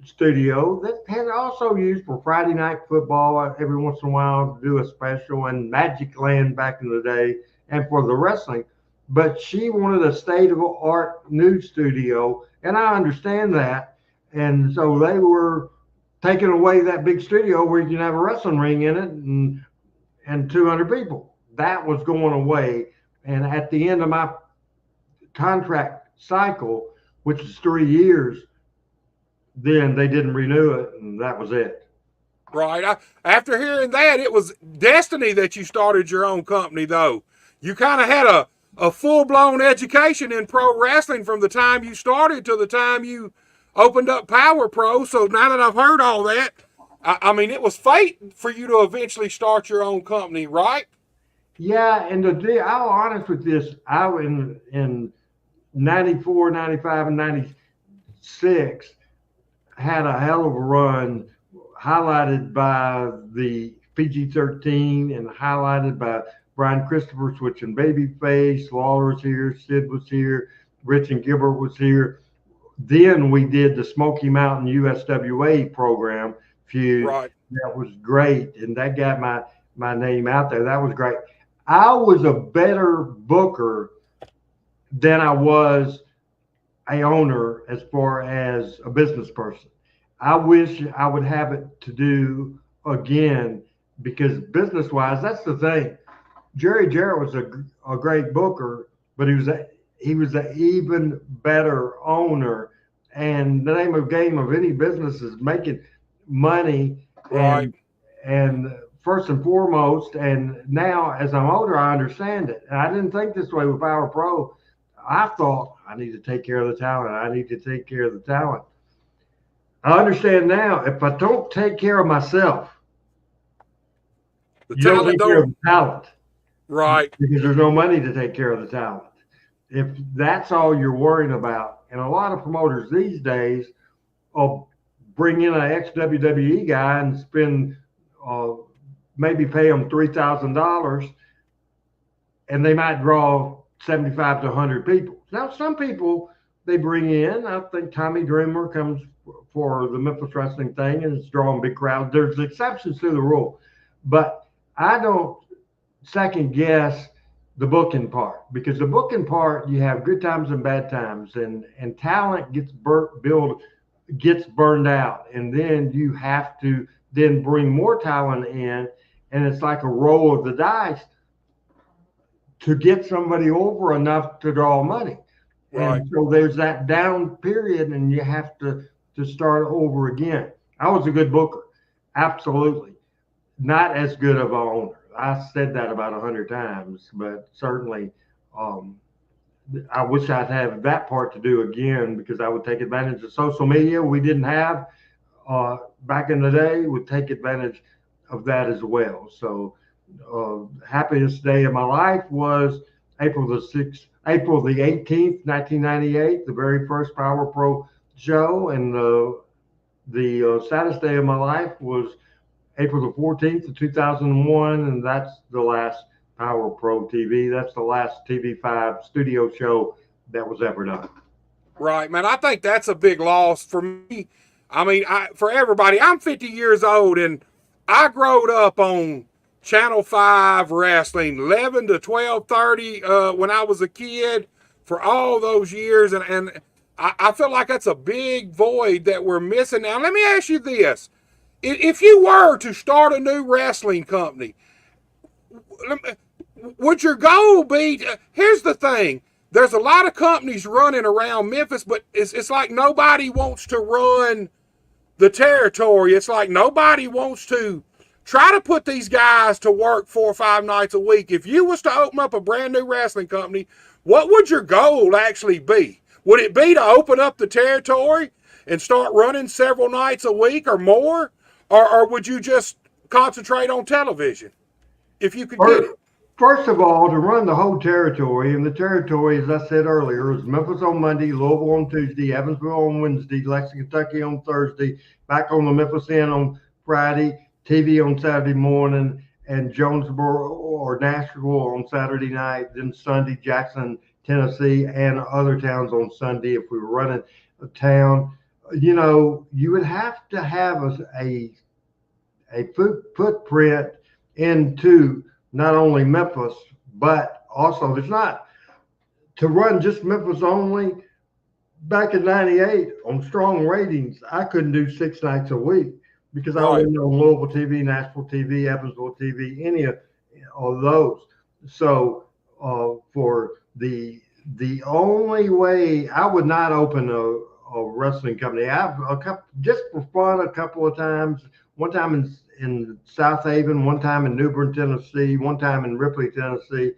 studio that had also used for Friday night football every once in a while to do a special, and Magic Land back in the day, and for the wrestling. But she wanted a state of art new studio, and I understand that. And so they were taking away that big studio where you can have a wrestling ring in it and 200 people. That was going away. And at the end of my contract cycle, which is 3 years, then they didn't renew it, and that was it. Right. After hearing that, it was destiny that you started your own company, though. You kind of had a full blown education in pro wrestling from the time you started to the time you opened up Power Pro. So now that I've heard all that, I mean, it was fate for you to eventually start your own company, right? Yeah, and I'll honest with this, I in 94, 95, and 96 had a hell of a run, highlighted by the PG-13 and highlighted by Brian Christopher switching babyface. Lawler was here, Sid was here, Rich and Gilbert was here. Then we did the Smoky Mountain USWA program feud. Right. That was great, and that got my name out there. That was great. I was a better booker than I was a owner as far as a business person. I wish I would have it to do again, because business wise, that's the thing. Jerry Jarrett was a great booker, but he was an even better owner. And the name of game of any business is making money, Right. and first and foremost. And now, as I'm older, I understand it. And I didn't think this way with Power Pro. I thought I need to take care of the talent. I need to take care of the talent. I understand now. If I don't take care of myself, The you don't talent take care of don't. the talent, Right. because there's no money to take care of the talent. If that's all you're worrying about, and a lot of promoters these days will bring in an ex-WWE guy and spend maybe pay them $3,000, and they might draw 75 to 100 people. Now, some people they bring in, I think Tommy Dreamer comes for the Memphis wrestling thing and it's drawing big crowds. There's exceptions to the rule, but I don't second guess the booking part, because the booking part, you have good times and bad times, and talent gets gets burned out, and then you have to then bring more talent in, and it's like a roll of the dice to get somebody over enough to draw money. Right. And so there's that down period, and you have to start over again. I was a good booker, absolutely. Not as good of an owner. I said that about 100 times, but certainly I wish I'd have that part to do again, because I would take advantage of social media we didn't have back in the day, would take advantage of that as well. So happiest day of my life was April the 18th, 1998, the very first Power Pro show. And the saddest day of my life was April the 14th of 2001, and that's the last Power Pro TV. That's the last TV5 studio show that was ever done. Right, man. I think that's a big loss for me. I mean, for everybody. I'm 50 years old, and I growed up on Channel 5 wrestling, 11 to 12:30 when I was a kid, for all those years. And I feel like that's a big void that we're missing now. Let me ask you this. If you were to start a new wrestling company, would your goal be? Here's the thing: there's a lot of companies running around Memphis, but it's like nobody wants to run the territory. It's like nobody wants to try to put these guys to work 4 or 5 nights a week. If you was to open up a brand new wrestling company, what would your goal actually be? Would it be to open up the territory and start running several nights a week or more? Or would you just concentrate on television if you could get it? First of all, to run the whole territory, and the territory, as I said earlier, is Memphis on Monday, Louisville on Tuesday, Evansville on Wednesday, Lexington, Kentucky on Thursday, back on the Memphis Inn on Friday, TV on Saturday morning, and Jonesboro or Nashville on Saturday night, then Sunday, Jackson, Tennessee, and other towns on Sunday. If we were running a town, you know, you would have to have a footprint into not only Memphis, but also there's not to run just Memphis only. Back in '98 on strong ratings, I couldn't do 6 nights a week because I Right. wasn't on Louisville TV, Nashville TV, Evansville TV, any of those. So for the only way I would not open a wrestling company. I've just for fun a couple of times. One time in South Haven, one time in New Bern, Tennessee, one time in Ripley, Tennessee,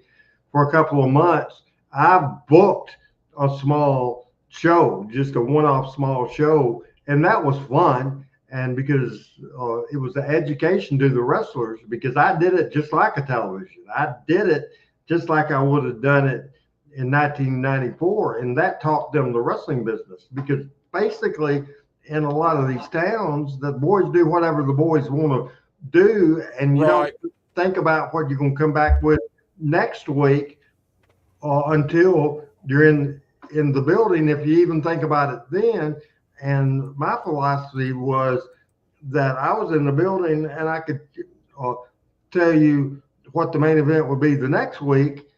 for a couple of months. I booked a small show, just a one-off small show, and that was fun. And because it was the education to the wrestlers, because I did it just like a television. I did it just like I would have done it in 1994, and that taught them the wrestling business. Because basically, in a lot of these towns, the boys do whatever the boys want to do, and you Right. don't think about what you're going to come back with next week until you're in the building, if you even think about it then. And my philosophy was that I was in the building and I could tell you what the main event would be the next week,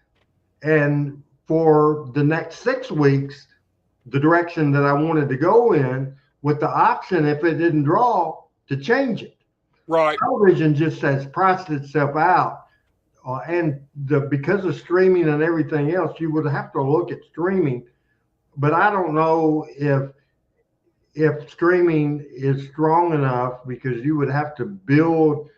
and for the next 6 weeks, the direction that I wanted to go in, with the option, if it didn't draw, to change it. Right. Television just has priced itself out. And because of streaming and everything else, you would have to look at streaming. But I don't know if streaming is strong enough, because you would have to build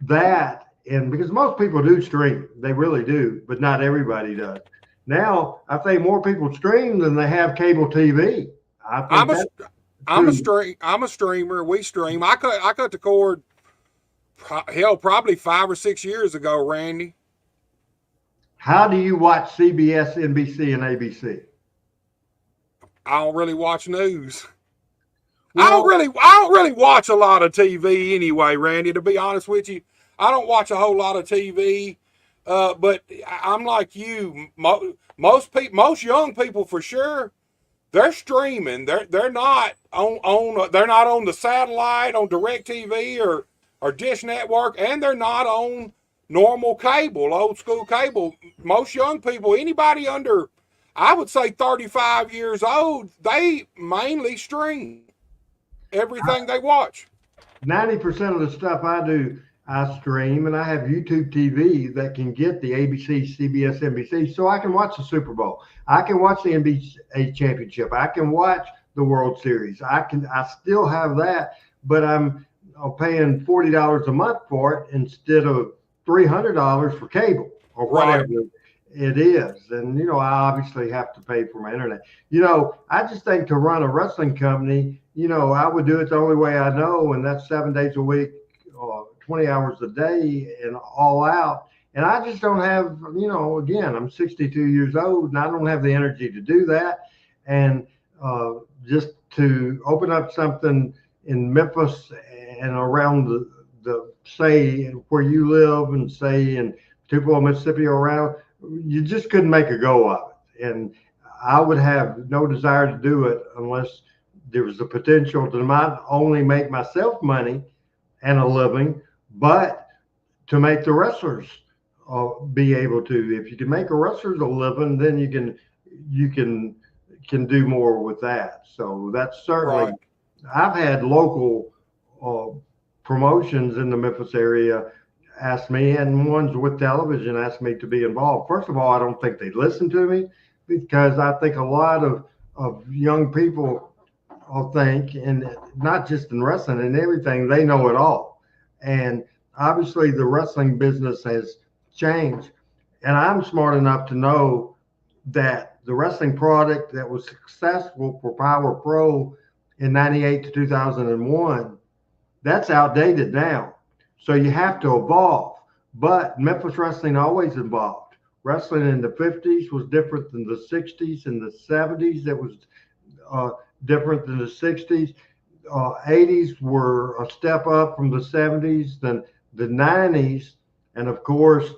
that. And because most people do stream, they really do, but not everybody does. Now, I think more people stream than they have cable TV. I'm a streamer. We stream. I cut the cord. Hell, probably 5 or 6 years ago, Randy. How do you watch CBS, NBC, and ABC? I don't really watch news. Well, I don't really watch a lot of TV anyway, Randy. To be honest with you, I don't watch a whole lot of TV. But I'm like you. Most young people for sure, they're streaming. They're not on they're not on the satellite, on DirecTV or Dish Network, and they're not on normal cable, old school cable. Most young people, anybody under, I would say 35 years old, they mainly stream everything they watch. 90% of the stuff I do, I stream, and I have YouTube TV that can get the ABC, CBS, NBC, so I can watch the Super Bowl. I can watch the NBA championship. I can watch the World Series. I still have that, but I'm paying $40 a month for it instead of $300 for cable or whatever it is. And, I obviously have to pay for my internet. I just think to run a wrestling company, I would do it the only way I know, and that's 7 days a week, 20 hours a day, and all out. And I just don't have, again, I'm 62 years old, and I don't have the energy to do that. And just to open up something in Memphis and around the say where you live, and say in Tupelo, Mississippi, around, you just couldn't make a go of it. And I would have no desire to do it unless there was the potential to not only make myself money and a living, but to make the wrestlers be able to. If you can make a wrestlers a living, then you can do more with that. So that's certainly. Right. I've had local promotions in the Memphis area ask me, and ones with television asked me to be involved. First of all, I don't think they listen to me, because I think a lot of young people think, and not just in wrestling and everything, they know it all. And obviously the wrestling business has changed. And I'm smart enough to know that the wrestling product that was successful for Power Pro in 98 to 2001, that's outdated now. So you have to evolve. But Memphis wrestling always evolved. Wrestling in the 50s was different than the 60s. In the 70s, it was different than the 60s. 80s were a step up from the 70s, then the 90s. And of course,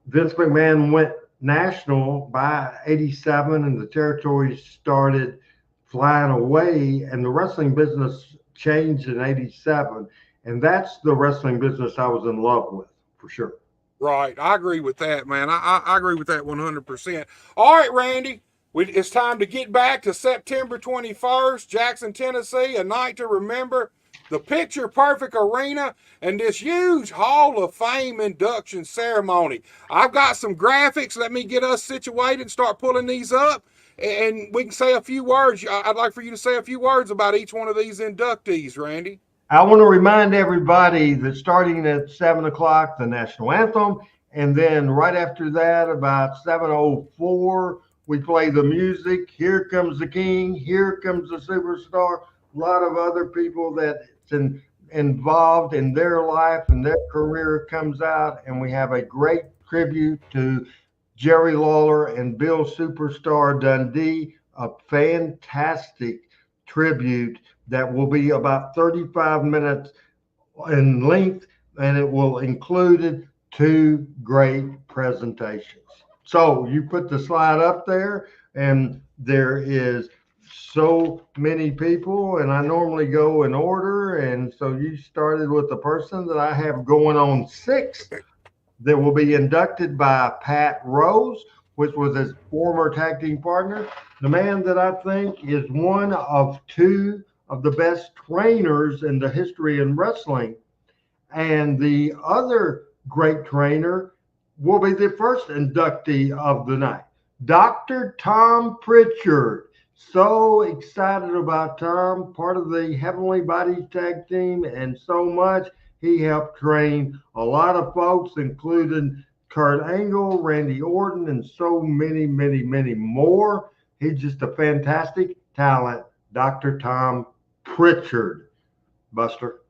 Vince McMahon went national by 87, and the territories started flying away, and the wrestling business changed in 87. And that's the wrestling business I was in love with, for sure. Right. I agree with that, man. I agree with that 100%. All right, Randy. It's time to get back to September 21st, Jackson, Tennessee, a night to remember. The picture perfect arena and this huge Hall of Fame induction ceremony. I've got some graphics. Let me get us situated and start pulling these up. And we can say a few words. I'd like for you to say a few words about each one of these inductees, Randy. I want to remind everybody that starting at 7 o'clock, the national anthem, and then right after that, about 7:04, we play the music. Here comes the king. Here comes the superstar. A lot of other people that's involved in their life and their career comes out, and we have a great tribute to Jerry Lawler and Bill Superstar Dundee, a fantastic tribute that will be about 35 minutes in length, and it will include two great presentations. So you put the slide up there, and there is so many people, and I normally go in order, and so you started with the person that I have going on sixth that will be inducted by Pat Rose, which was his former tag team partner, the man that I think is one of two of the best trainers in the history in wrestling. And the other great trainer will be the first inductee of the night, Dr. Tom Pritchard. So excited about Tom, part of the Heavenly Bodies tag team, and so much. He helped train a lot of folks, including Kurt Angle, Randy Orton, and so many, many, many more. He's just a fantastic talent, Dr. Tom Pritchard. Buster.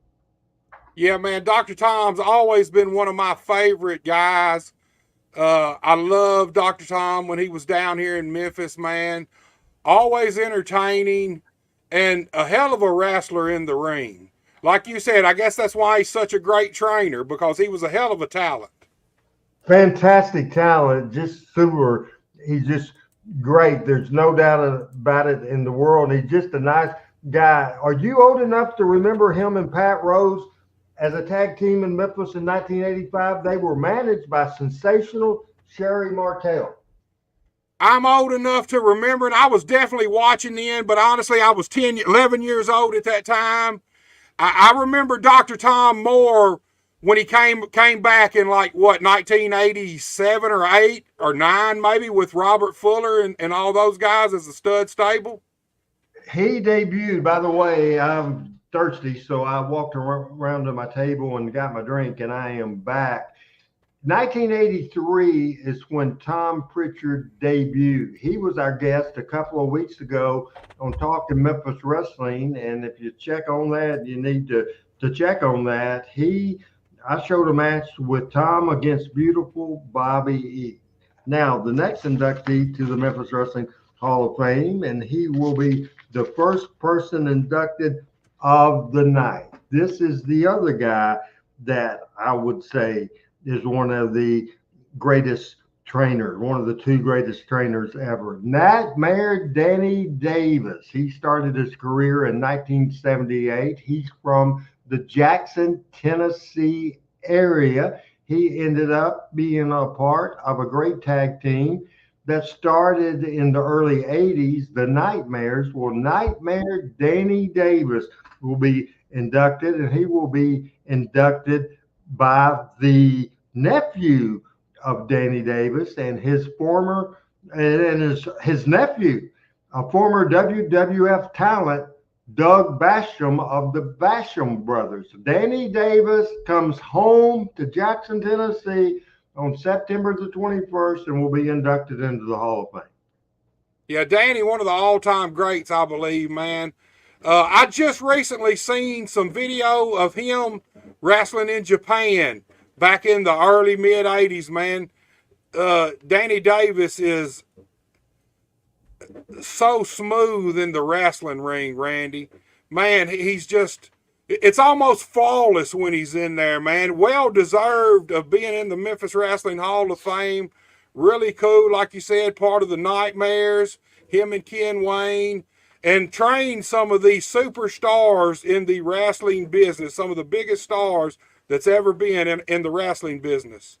Yeah, man, Dr. Tom's always been one of my favorite guys. I love Dr. Tom when he was down here in Memphis, man. Always entertaining and a hell of a wrestler in the ring. Like you said, I guess that's why he's such a great trainer, because he was a hell of a talent. Fantastic talent, just super. He's just great. There's no doubt about it in the world. He's just a nice guy. Are you old enough to remember him and Pat Rose as a tag team in Memphis in 1985? They were managed by sensational Sherry Martel. I'm old enough to remember, and I was definitely watching then, but honestly, I was 11 years old at that time. I remember Dr. Tom more when he came back in, like, what, 1987 or 8 or 9 maybe, with Robert Fuller and all those guys as a stud stable. He debuted, by the way, I'm thirsty, so I walked around to my table and got my drink, and I am back. 1983 is when Tom Pritchard debuted. He was our guest a couple of weeks ago on Talking Memphis Wrestling, and if you check on that, you need to check on that. I showed a match with Tom against beautiful Bobby E. Now, the next inductee to the Memphis Wrestling Hall of Fame, and he will be the first person inducted of the night. This is the other guy that I would say is one of the greatest trainers, one of the two greatest trainers ever. Nightmare Danny Davis. He started his career in 1978. He's from the Jackson, Tennessee area. He ended up being a part of a great tag team that started in the early 80s, the Nightmares. Well, Nightmare Danny Davis will be inducted, and he will be inducted by the nephew of Danny Davis and his former and his nephew, a former WWF talent, Doug Basham of the Basham brothers. Danny Davis comes home to Jackson, Tennessee on September the 21st and will be inducted into the Hall of Fame. Yeah, Danny, one of the all-time greats, I believe, man. I just recently seen some video of him wrestling in Japan back in the early mid-80s, man. Danny Davis is so smooth in the wrestling ring, Randy. Man, he's just, it's almost flawless when he's in there, man. Well deserved of being in the Memphis Wrestling Hall of Fame. Really cool, like you said, part of the Nightmares, him and Ken Wayne, and trained some of these superstars in the wrestling business, some of the biggest stars that's ever been in the wrestling business.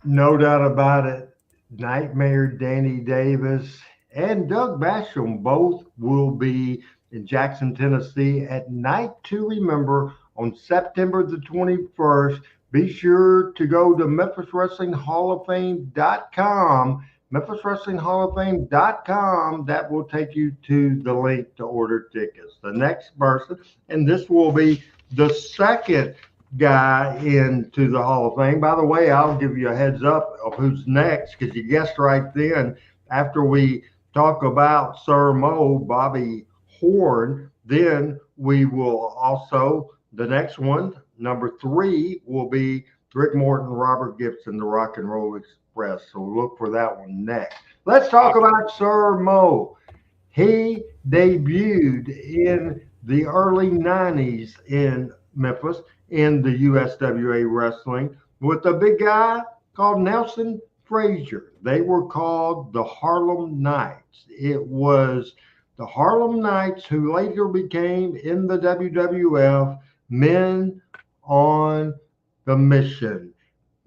No doubt about it. Nightmare Danny Davis and Doug Basham both will be in Jackson, Tennessee at Night to Remember on September the 21st. Be sure to go to MemphisWrestlingHallOfFame.com. MemphisWrestlingHallOfFame.com. That will take you to the link to order tickets. The next person, and this will be the second guy into the Hall of Fame. By the way, I'll give you a heads up of who's next because you guessed right then. After we talk about Sir Mo, Bobby Horn, then we will also, the next one, number 3, will be Rick Morton, Robert Gibson, the Rock and Roll Express. So look for that one next. Let's talk about Sir Mo. He debuted in the early 90s in Memphis in the USWA wrestling with a big guy called Nelson Frazier. They were called the Harlem Knights. It was the Harlem Knights who later became in the WWF Men on the Mission.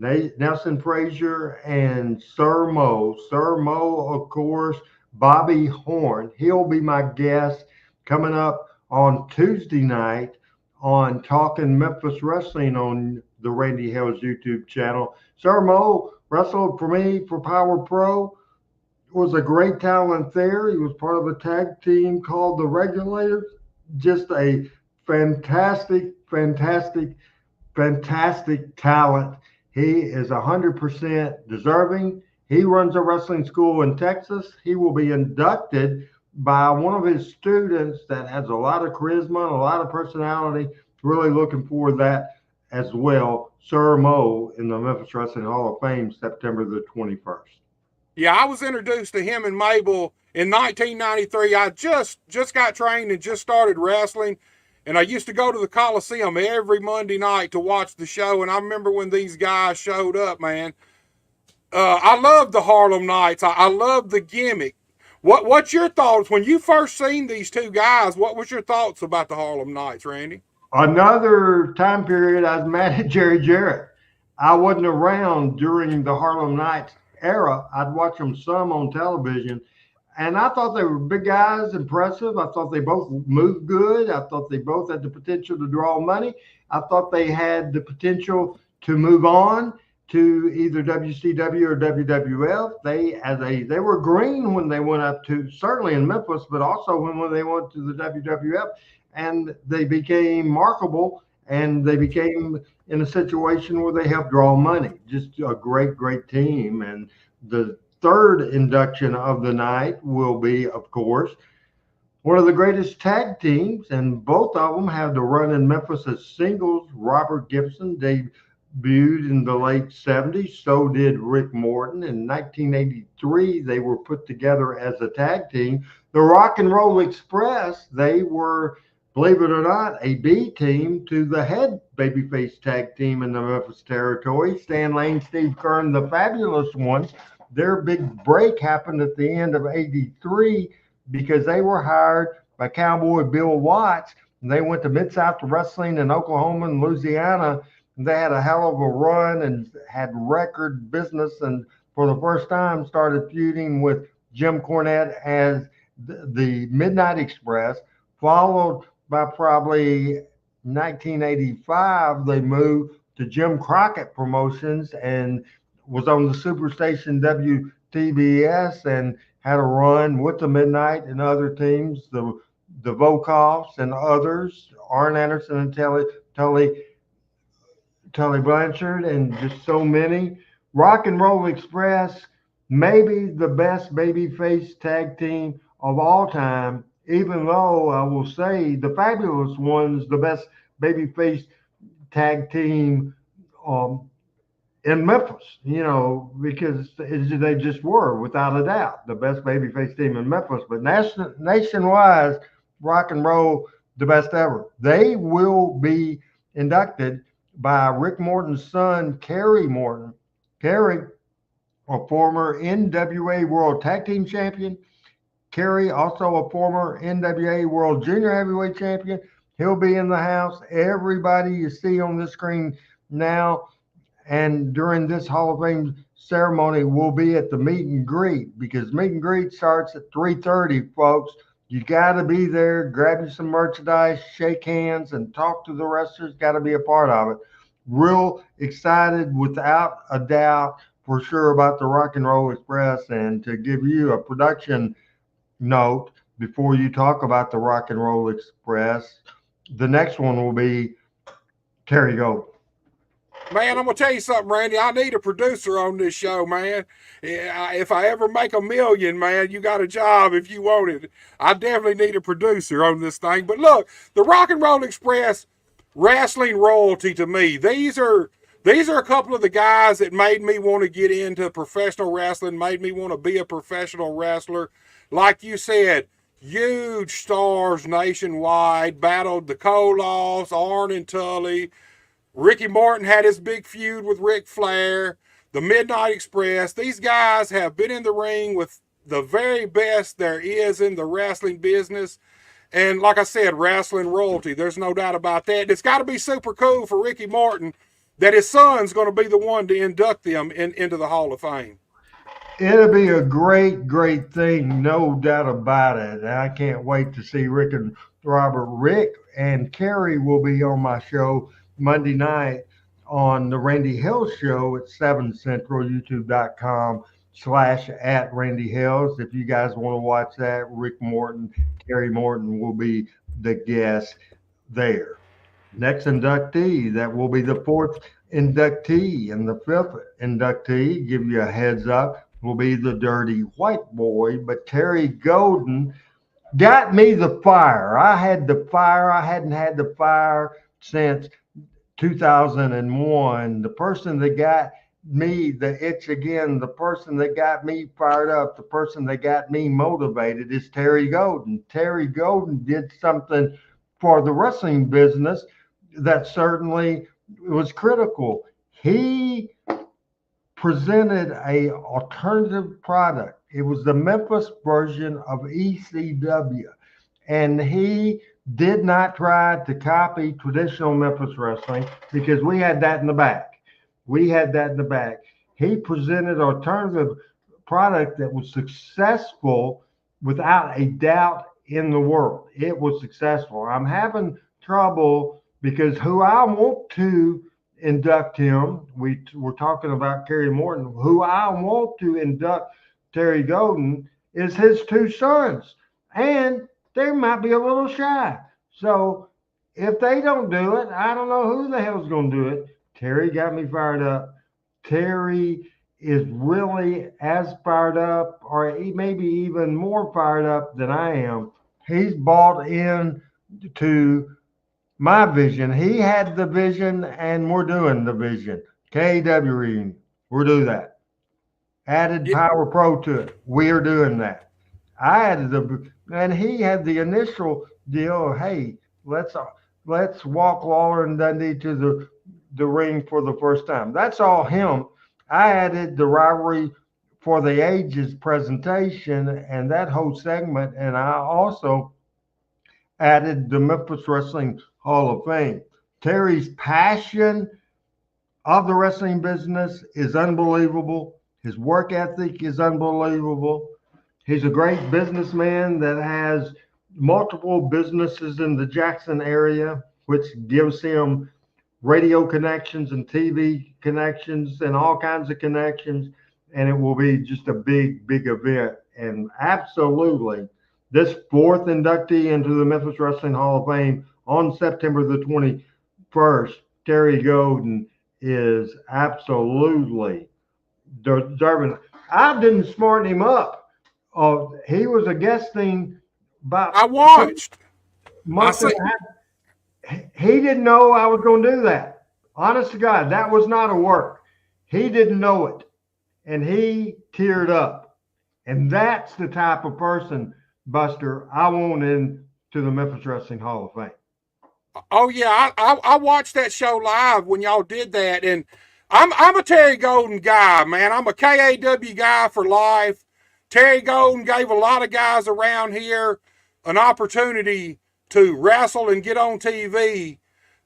Nelson Frazier and Sir Mo. Sir Mo, of course, Bobby Horn. He'll be my guest coming up on Tuesday night on Talking Memphis Wrestling on the Randy Hales YouTube channel. Sir Mo wrestled for me for Power Pro. Was a great talent there. He was part of a tag team called the Regulators. Just a fantastic talent. He is 100% deserving. He runs a wrestling school in Texas. He will be inducted by one of his students that has a lot of charisma and a lot of personality. Really looking forward to that as well. Sir Mo in the Memphis Wrestling Hall of Fame, September the 21st. Yeah, I was introduced to him and Mabel in 1993. I just got trained and just started wrestling. And I used to go to the Coliseum every Monday night to watch the show. And I remember when these guys showed up, man. I love the Harlem Knights. I love the gimmick. What's your thoughts when you first seen these two guys? What was your thoughts about the Harlem Knights, Randy? Another time period, I was mad at Jerry Jarrett. I wasn't around during the Harlem Knights era. I'd watch them some on television, and I thought they were big guys, impressive. I thought they both moved good. I thought they both had the potential to draw money. I thought they had the potential to move on to either WCW or WWF. They were green when they went up to, certainly in Memphis, but also when they went to the WWF, and they became marketable, and they became in a situation where they helped draw money. Just a great team. And the third induction of the night will be, of course, one of the greatest tag teams, and both of them have the run in Memphis as singles. Robert Gibson debuted in the late 70s. So did Rick Morton. In 1983, they were put together as a tag team. The Rock and Roll Express, they were, believe it or not, a B team to the head babyface tag team in the Memphis territory. Stan Lane, Steve Kern, the Fabulous Ones. Their big break happened at the end of '83 because they were hired by Cowboy Bill Watts. And they went to Mid-South Wrestling in Oklahoma and Louisiana. And they had a hell of a run and had record business, and for the first time started feuding with Jim Cornette as the Midnight Express, followed by probably 1985, they moved to Jim Crockett Promotions and was on the Superstation WTBS and had a run with the Midnight and other teams, the Volkoffs and others, Arn Anderson and Tully Blanchard, and just so many. Rock and Roll Express, maybe the best babyface tag team of all time, even though I will say the Fabulous Ones, the best babyface tag team in Memphis, because they just were, without a doubt, the best babyface team in Memphis. But nationwide, Rock and Roll, the best ever. They will be inducted by Rick Morton's son, Kerry Morton. Kerry a former NWA World Tag Team Champion. Kerry, also a former NWA World Junior Heavyweight Champion. He'll be in the house. Everybody you see on the screen now and during this Hall of Fame ceremony will be at the meet and greet, because meet and greet starts at 3:30, folks. You got to be there, grab you some merchandise, shake hands, and talk to the wrestlers. Got to be a part of it. Real excited, without a doubt, for sure, about the Rock and Roll Express. And to give you a production note before you talk about the Rock and Roll Express, the next one will be Terry Gold. Man, I'm gonna tell you something, Randy. I need a producer on this show, man. If I ever make $1 million, man, you got a job if you want it. I definitely need a producer on this thing. But look, the Rock and Roll Express, wrestling royalty to me. These are a couple of the guys that made me want to get into professional wrestling, made me want to be a professional wrestler. Like you said, huge stars nationwide, battled the Koloffs, Arn and Tully. Ricky Morton had his big feud with Ric Flair, the Midnight Express. These guys have been in the ring with the very best there is in the wrestling business. And like I said, wrestling royalty, there's no doubt about that. It's got to be super cool for Ricky Morton that his son's going to be the one to induct them into the Hall of Fame. It'll be a great, great thing, no doubt about it. I can't wait to see Rick and Robert. Rick and Kerry will be on my show Monday night on the Randy Hales show at 7 Central, youtube.com/@RandyHales. If you guys want to watch that, Rick Morton, Kerry Morton will be the guest there. Next inductee, that will be the fourth inductee, and the fifth inductee, give you a heads up, will be the Dirty White Boy. But Terry Golden got me the fire. I had the fire. I hadn't had the fire since 2001. The person that got me the itch again, the person that got me fired up, the person that got me motivated is Terry Golden. Terry Golden did something for the wrestling business that certainly was critical. He presented a alternative product. It was the Memphis version of ECW, and he did not try to copy traditional Memphis wrestling, because we had that in the back. He presented alternative product that was successful without a doubt in the world. It was successful. I'm having trouble because who I want to induct him, we're talking about Kerry Morton, who I want to induct Terry Golden is his two sons. And they might be a little shy. So if they don't do it, I don't know who the hell's going to do it. Terry got me fired up. Terry is really as fired up, or maybe even more fired up than I am. He's bought in to my vision. He had the vision, and we're doing the vision. KW reunion, we'll do that. Added Power Pro to it. We're doing that. I added and he had the initial deal of, hey, let's walk Lawler and Dundee to the ring for the first time. That's all him. I added the rivalry for the ages presentation and that whole segment, and I also added the Memphis Wrestling Hall of Fame. Terry's passion of the wrestling business is unbelievable. His work ethic is unbelievable. He's a great businessman that has multiple businesses in the Jackson area, which gives him radio connections and TV connections and all kinds of connections. And it will be just a big, big event. And absolutely, this fourth inductee into the Memphis Wrestling Hall of Fame on September the 21st, Terry Golden, is absolutely deserving. I didn't smarten him up. He was a guesting about. I watched. He didn't know I was going to do that. Honest to God, that was not a work. He didn't know it, and he teared up. And that's the type of person, Buster, I want into the Memphis Wrestling Hall of Fame. Oh yeah, I watched that show live when y'all did that, and I'm a Terry Golden guy, man. I'm a KAW guy for life. Terry Golden gave a lot of guys around here an opportunity to wrestle and get on TV,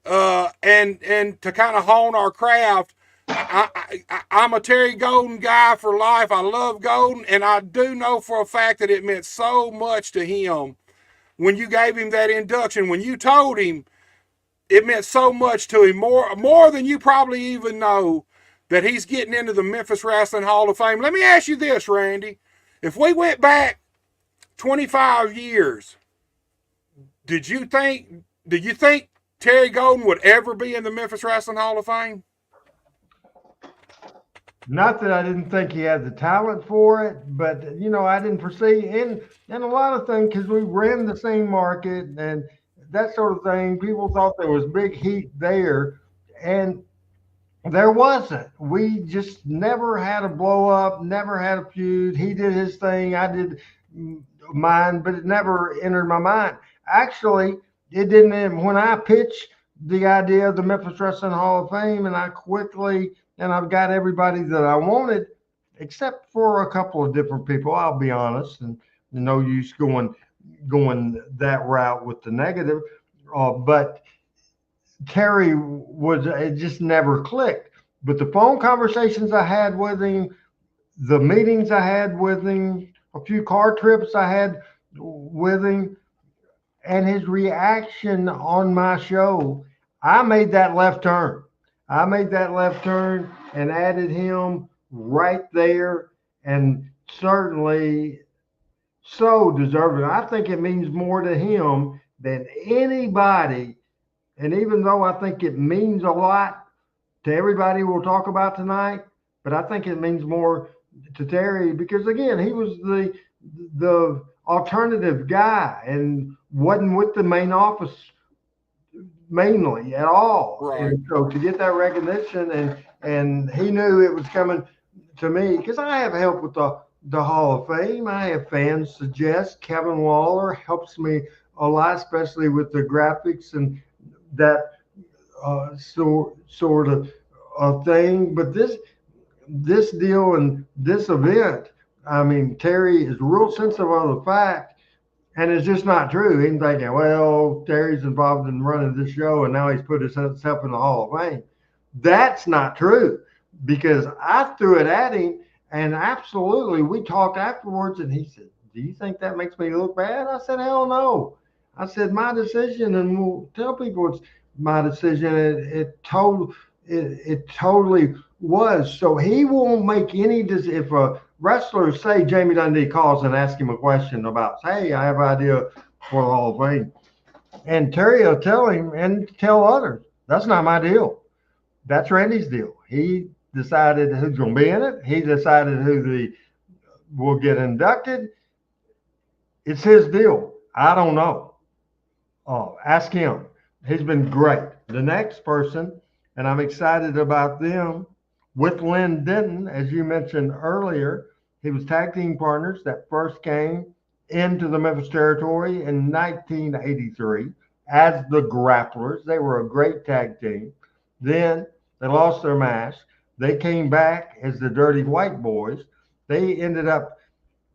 and to kind of hone our craft. I'm a Terry Golden guy for life. I love Golden, and I do know for a fact that it meant so much to him when you gave him that induction. When you told him, it meant so much to him, more than you probably even know, that he's getting into the Memphis Wrestling Hall of Fame. Let me ask you this, Randy. If we went back 25 years, did you think Terry Golden would ever be in the Memphis Wrestling Hall of Fame? Not that I didn't think he had the talent for it, but I didn't foresee and a lot of things because we ran the same market and that sort of thing. People thought there was big heat there, and there wasn't. We just never had a blow up, never had a feud. He did his thing, I did mine, but it never entered my mind. Actually, it didn't. When I pitched the idea of the Memphis Wrestling Hall of Fame, and I've got everybody that I wanted, except for a couple of different people. I'll be honest, and no use going that route with the negative. But Terry it just never clicked. But the phone conversations I had with him, the meetings I had with him, a few car trips I had with him, and his reaction on my show, I made that left turn. And added him right there, and certainly so deserving. I think it means more to him than anybody. And even though I think it means a lot to everybody we'll talk about tonight, but I think it means more to Terry because, again, he was the alternative guy and wasn't with the main office mainly at all. Right. And so to get that recognition, and he knew it was coming to me because I have help with the Hall of Fame. I have fans suggest Kevin Waller helps me a lot, especially with the graphics and that sort of thing. But this deal and this event, I mean, Terry is real sensitive on the fact. And it's just not true. He's thinking, well, Terry's involved in running this show, and now he's put himself in the Hall of Fame. That's not true because I threw it at him, and absolutely, we talked afterwards, and he said, do you think that makes me look bad? I said, hell no. I said, my decision, and we'll tell people it's my decision. It totally was. So he won't make any decision. If a wrestler, say Jamie Dundee, calls and asks him a question about, hey, I have an idea for the Hall of Fame, and Terry will tell him and tell others, that's not my deal. That's Randy's deal. He decided who's going to be in it. He decided who will get inducted. It's his deal. I don't know. Ask him. He's been great. The next person, and I'm excited about them, with Lynn Denton, as you mentioned earlier. He was tag team partners that first came into the Memphis territory in 1983 as the Grapplers. They were a great tag team. Then they lost their match. They came back as the Dirty White Boys. They ended up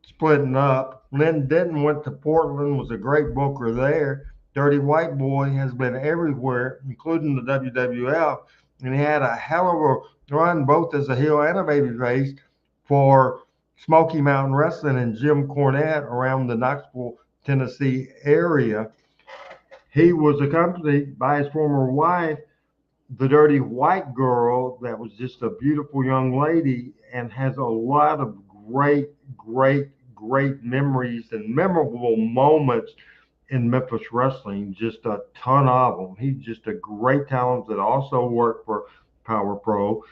splitting up. Lynn Denton went to Portland, was a great booker there. Dirty White Boy has been everywhere, including the WWF, and he had a hell of a run both as a heel and a babyface for Smoky Mountain Wrestling and Jim Cornette around the Knoxville, Tennessee area. He was accompanied by his former wife, the Dirty White Girl, that was just a beautiful young lady and has a lot of great memories and memorable moments in Memphis wrestling, just a ton of them. He's just a great talent that also worked for Power Pro,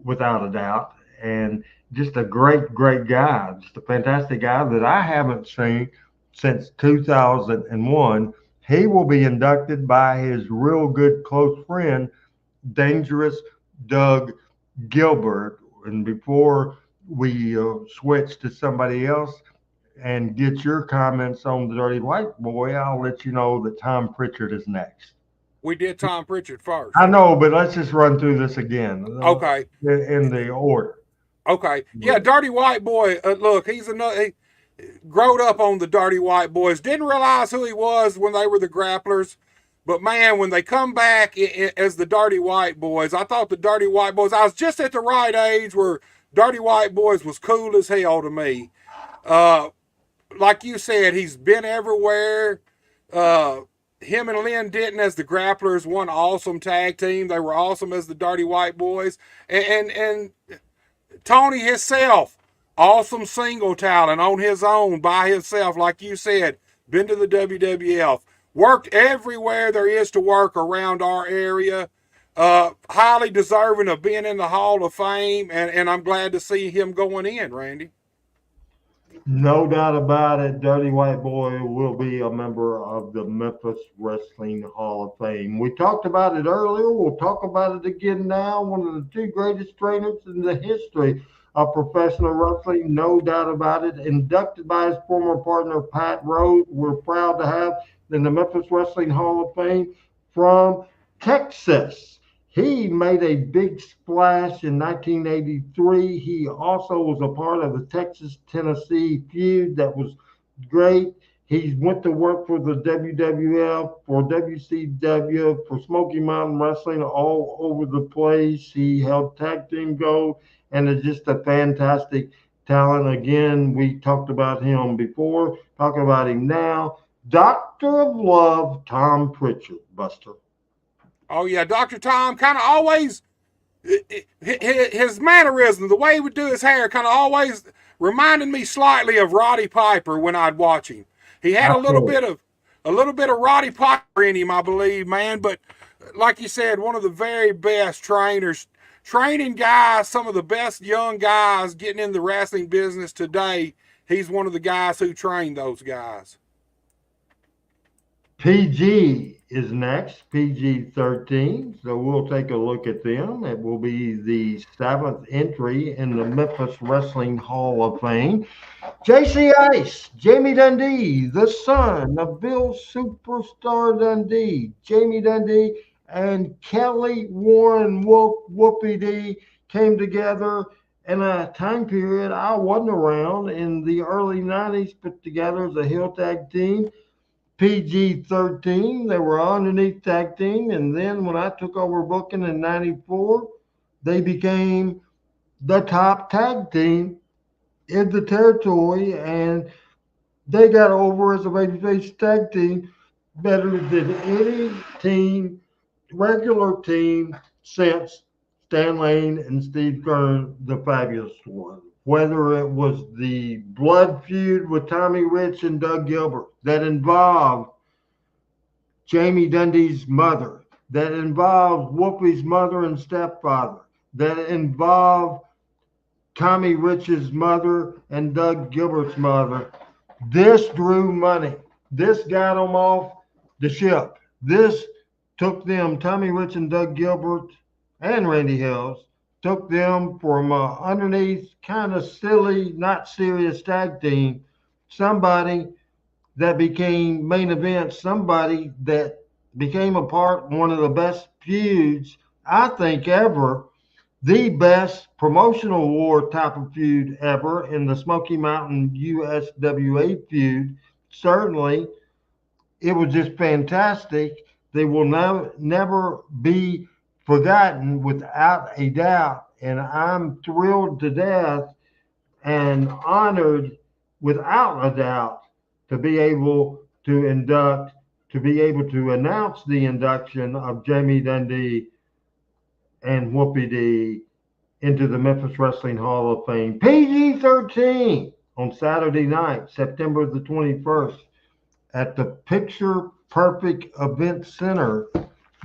without a doubt, and just a great guy, just a fantastic guy that I haven't seen since 2001. He will be inducted by his real good close friend, Dangerous Doug Gilbert. And before we switch to somebody else and get your comments on the Dirty White Boy, I'll let you know that Tom Pritchard is next. We did Tom Pritchard first. I know, but let's just run through this again. Okay. In the order. Okay. Yeah, Dirty White Boy. Look, he's another. He growed up on the Dirty White Boys. Didn't realize who he was when they were the Grapplers. But man, when they come back as the Dirty White Boys, I thought the Dirty White Boys, I was just at the right age where Dirty White Boys was cool as hell to me. Like you said, he's been everywhere. Him and Lynn Denton as the Grapplers, one awesome tag team. They were awesome as the Dirty White Boys. And Tony himself, awesome single talent on his own by himself, like you said, been to the WWF, worked everywhere there is to work around our area. Highly deserving of being in the Hall of Fame, and I'm glad to see him going in, Randy. No doubt about it. Dirty White Boy will be a member of the Memphis Wrestling Hall of Fame. We talked about it earlier. We'll talk about it again now. One of the two greatest trainers in the history of professional wrestling, no doubt about it. Inducted by his former partner, Pat Rose. We're proud to have in the Memphis Wrestling Hall of Fame from Texas. He made a big splash in 1983. He also was a part of the Texas-Tennessee feud that was great. He went to work for the WWF, for WCW, for Smoky Mountain Wrestling all over the place. He held tag team gold and is just a fantastic talent. Again, we talked about him before, talking about him now. Doctor of Love, Tom Pritchard, Buster. Oh, yeah, Dr. Tom kind of always, his mannerism, the way he would do his hair, kind of always reminded me slightly of Roddy Piper when I'd watch him. He had a little bit of Roddy Piper in him, I believe, man. But like you said, one of the very best trainers, training guys, some of the best young guys getting in the wrestling business today. He's one of the guys who trained those guys. PG is next, PG-13. So we'll take a look at them. It will be the 7th entry in the Memphis Wrestling Hall of Fame. JC Ice, Jamie Dundee, the son of Bill Superstar Dundee. Jamie Dundee and Kelly Warren Whoopie D came together in a time period I wasn't around in the early 90s, put together as a heel tag team. PG-13, they were underneath tag team, and then when I took over booking in 94, they became the top tag team in the territory, and they got over as a babyface tag team better than any team, regular team, since Stan Lane and Steve Keirn, the fabulous one. Whether it was the blood feud with Tommy Rich and Doug Gilbert that involved Jamie Dundee's mother, that involved Whoopi's mother and stepfather, that involved Tommy Rich's mother and Doug Gilbert's mother, this drew money. This got them off the ship. This took them, Tommy Rich and Doug Gilbert and Randy Hales, took them from underneath kind of silly, not serious tag team, somebody that became main event, somebody that became a part, one of the best feuds, I think, ever, the best promotional war type of feud ever in the Smoky Mountain USWA feud. Certainly, it was just fantastic. They will never be forgotten without a doubt, and I'm thrilled to death and honored without a doubt to be able to announce the induction of Jamie Dundee and Whoopi D into the Memphis Wrestling Hall of Fame. PG-13 on Saturday night, September the 21st, at the Picture Perfect Event Center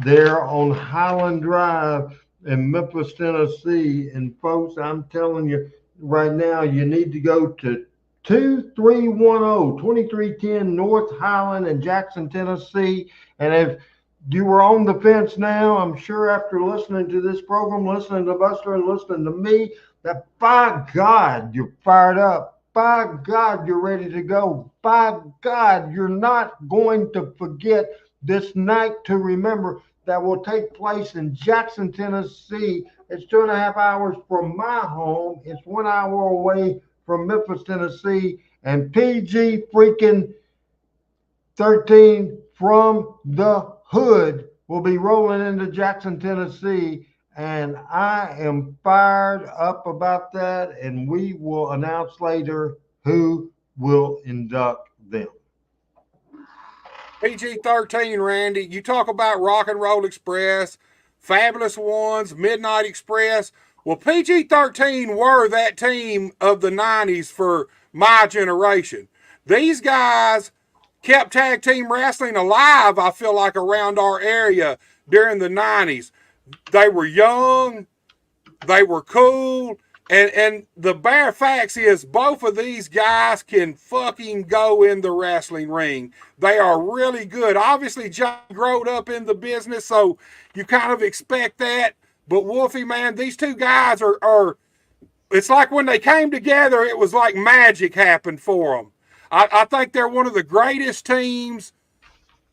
there on Highland Drive in Memphis, Tennessee. And folks, I'm telling you right now, you need to go to 2310 North Highland in Jackson, Tennessee. And if you were on the fence now, I'm sure after listening to this program, listening to Buster and listening to me, that by God, you're fired up. By God, you're ready to go. By God, you're not going to forget this night to remember that will take place in Jackson, Tennessee. It's 2.5 hours from my home. It's 1 hour away from Memphis, Tennessee. And PG freaking 13 from the hood will be rolling into Jackson, Tennessee. And I am fired up about that. And we will announce later who will induct them. PG-13, Randy. You talk about Rock and Roll Express, Fabulous Ones, Midnight Express. Well, PG-13 were that team of the 90s for my generation. These guys kept tag team wrestling alive, I feel like, around our area during the 90s. They were young, they were cool, and the bare facts is both of these guys can fucking go in the wrestling ring. They are really good. Obviously, John growed up in the business, so you kind of expect that. But Wolfie, man, these two guys are it's like when they came together, it was like magic happened for them. I think they're one of the greatest teams.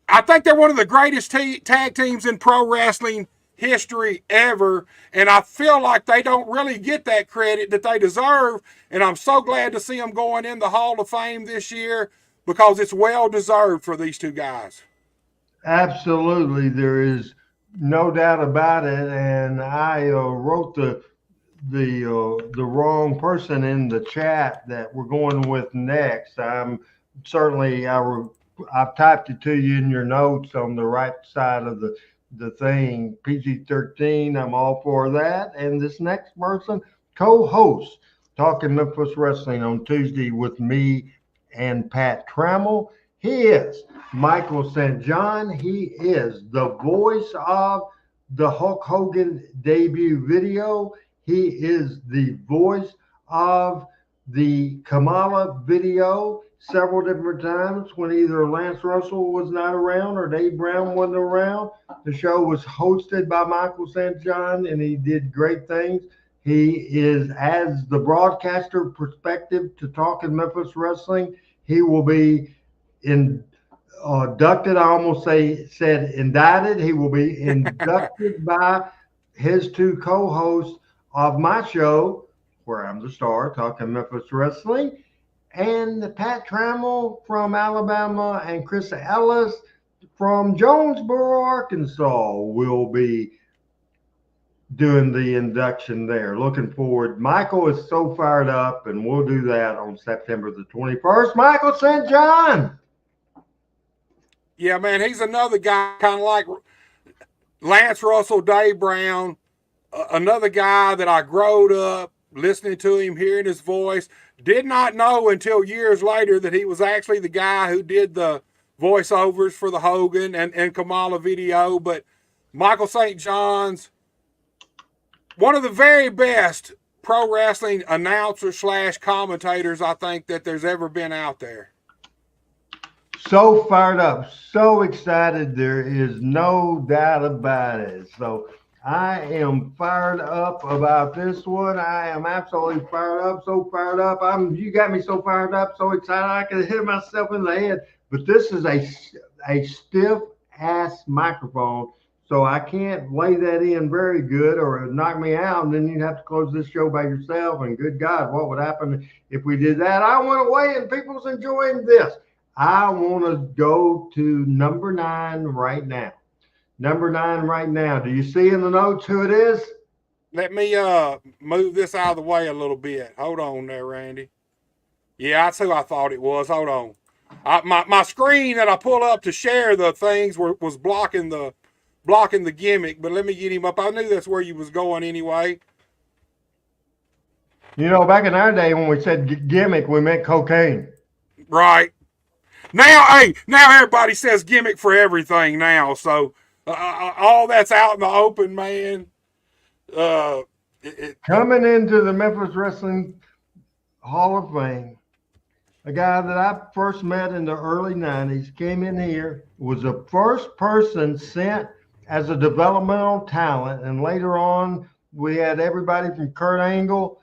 I think they're one of the greatest tag teams in pro wrestling history ever, and I feel like they don't really get that credit that they deserve, and I'm so glad to see them going in the Hall of Fame this year because it's well deserved for these two guys. Absolutely, there is no doubt about it. And I wrote the wrong person in the chat that we're going with next. I'm certainly I've typed it to you in your notes on the right side of the thing. PG-13, I'm all for that. And this next person, co-host Talking Memphis Wrestling on Tuesday with me and Pat Trammell. He is Michael St. John. He is the voice of the Hulk Hogan debut video. He is the voice of the Kamala video several different times when either Lance Russell was not around or Dave Brown wasn't around. The show was hosted by Michael St. John, and he did great things. He is, as the broadcaster perspective to Talking Memphis Wrestling, he will be inducted. I almost said indicted. He will be inducted by his two co-hosts of my show, where I'm the star, Talking Memphis Wrestling, and Pat Trammell from Alabama and Chris Ellis from Jonesboro, Arkansas will be doing the induction there. Looking forward. Michael is so fired up, and we'll do that on September the 21st. Michael St. John. Yeah, man, he's another guy kind of like Lance Russell, Dave Brown, another guy that I growed up listening to him, hearing his voice. Did not know until years later that he was actually the guy who did the voiceovers for the Hogan and Kamala video. But Michael St. John's one of the very best pro wrestling announcers / commentators I think that there's ever been out there. So fired up, so excited. There is no doubt about it. So I am fired up about this one. I am absolutely fired up, so fired up. You got me so fired up, so excited I could hit myself in the head. But this is a stiff ass microphone, so I can't lay that in very good or it would knock me out, and then you'd have to close this show by yourself. And good God, what would happen if we did that? I went away and people's enjoying this. I want to go to number 9 right now. Number 9 right now. Do you see in the notes who it is? Let me move this out of the way a little bit. Hold on there, Randy. Yeah, that's who I thought it was. Hold on. My screen that I pull up to share the things was blocking the gimmick, but let me get him up. I knew that's where you was going anyway. You know, back in our day when we said gimmick, we meant cocaine. Right. Now everybody says gimmick for everything now, so all that's out in the open, man. Coming into the Memphis Wrestling Hall of Fame, a guy that I first met in the early 90s, came in here, was the first person sent as a developmental talent, and later on we had everybody from Kurt Angle.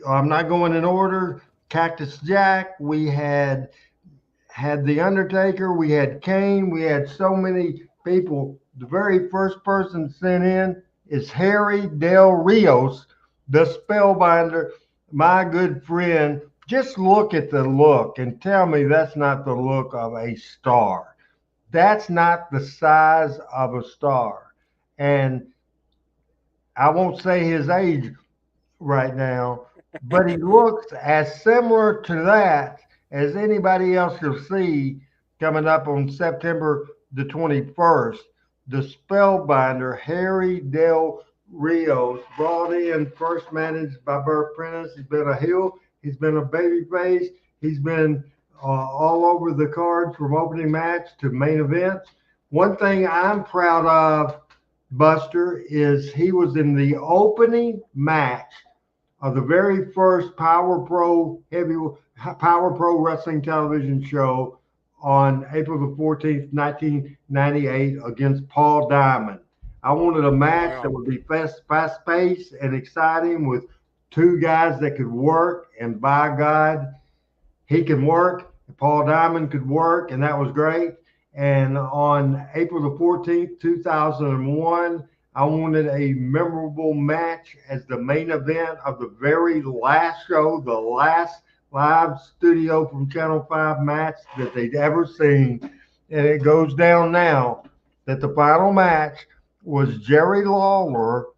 I'm not going in order. Cactus Jack. We had had The Undertaker, we had Kane, we had so many people. The very first person sent in is Harry Del Rios, the Spellbinder, my good friend. Just look at the look and tell me that's not the look of a star. That's not the size of a star. And I won't say his age right now, but he looks as similar to that as anybody else you'll see coming up on September the 21st. The Spellbinder, Harry Del Rios, brought in, first managed by Burt Prentice. He's been a heel, he's been a babyface, he's been all over the card from opening match to main events. One thing I'm proud of, Buster, is he was in the opening match of the very first Power Pro Wrestling television show on April the 14th, 1998 against Paul Diamond. I wanted a match that would be fast-paced and exciting with two guys that could work, and by God, he can work. Paul Diamond could work, and that was great. And on April the 14th, 2001, I wanted a memorable match as the main event of the very last show, the last live studio from Channel 5 match that they'd ever seen. And it goes down now that the final match was Jerry Lawler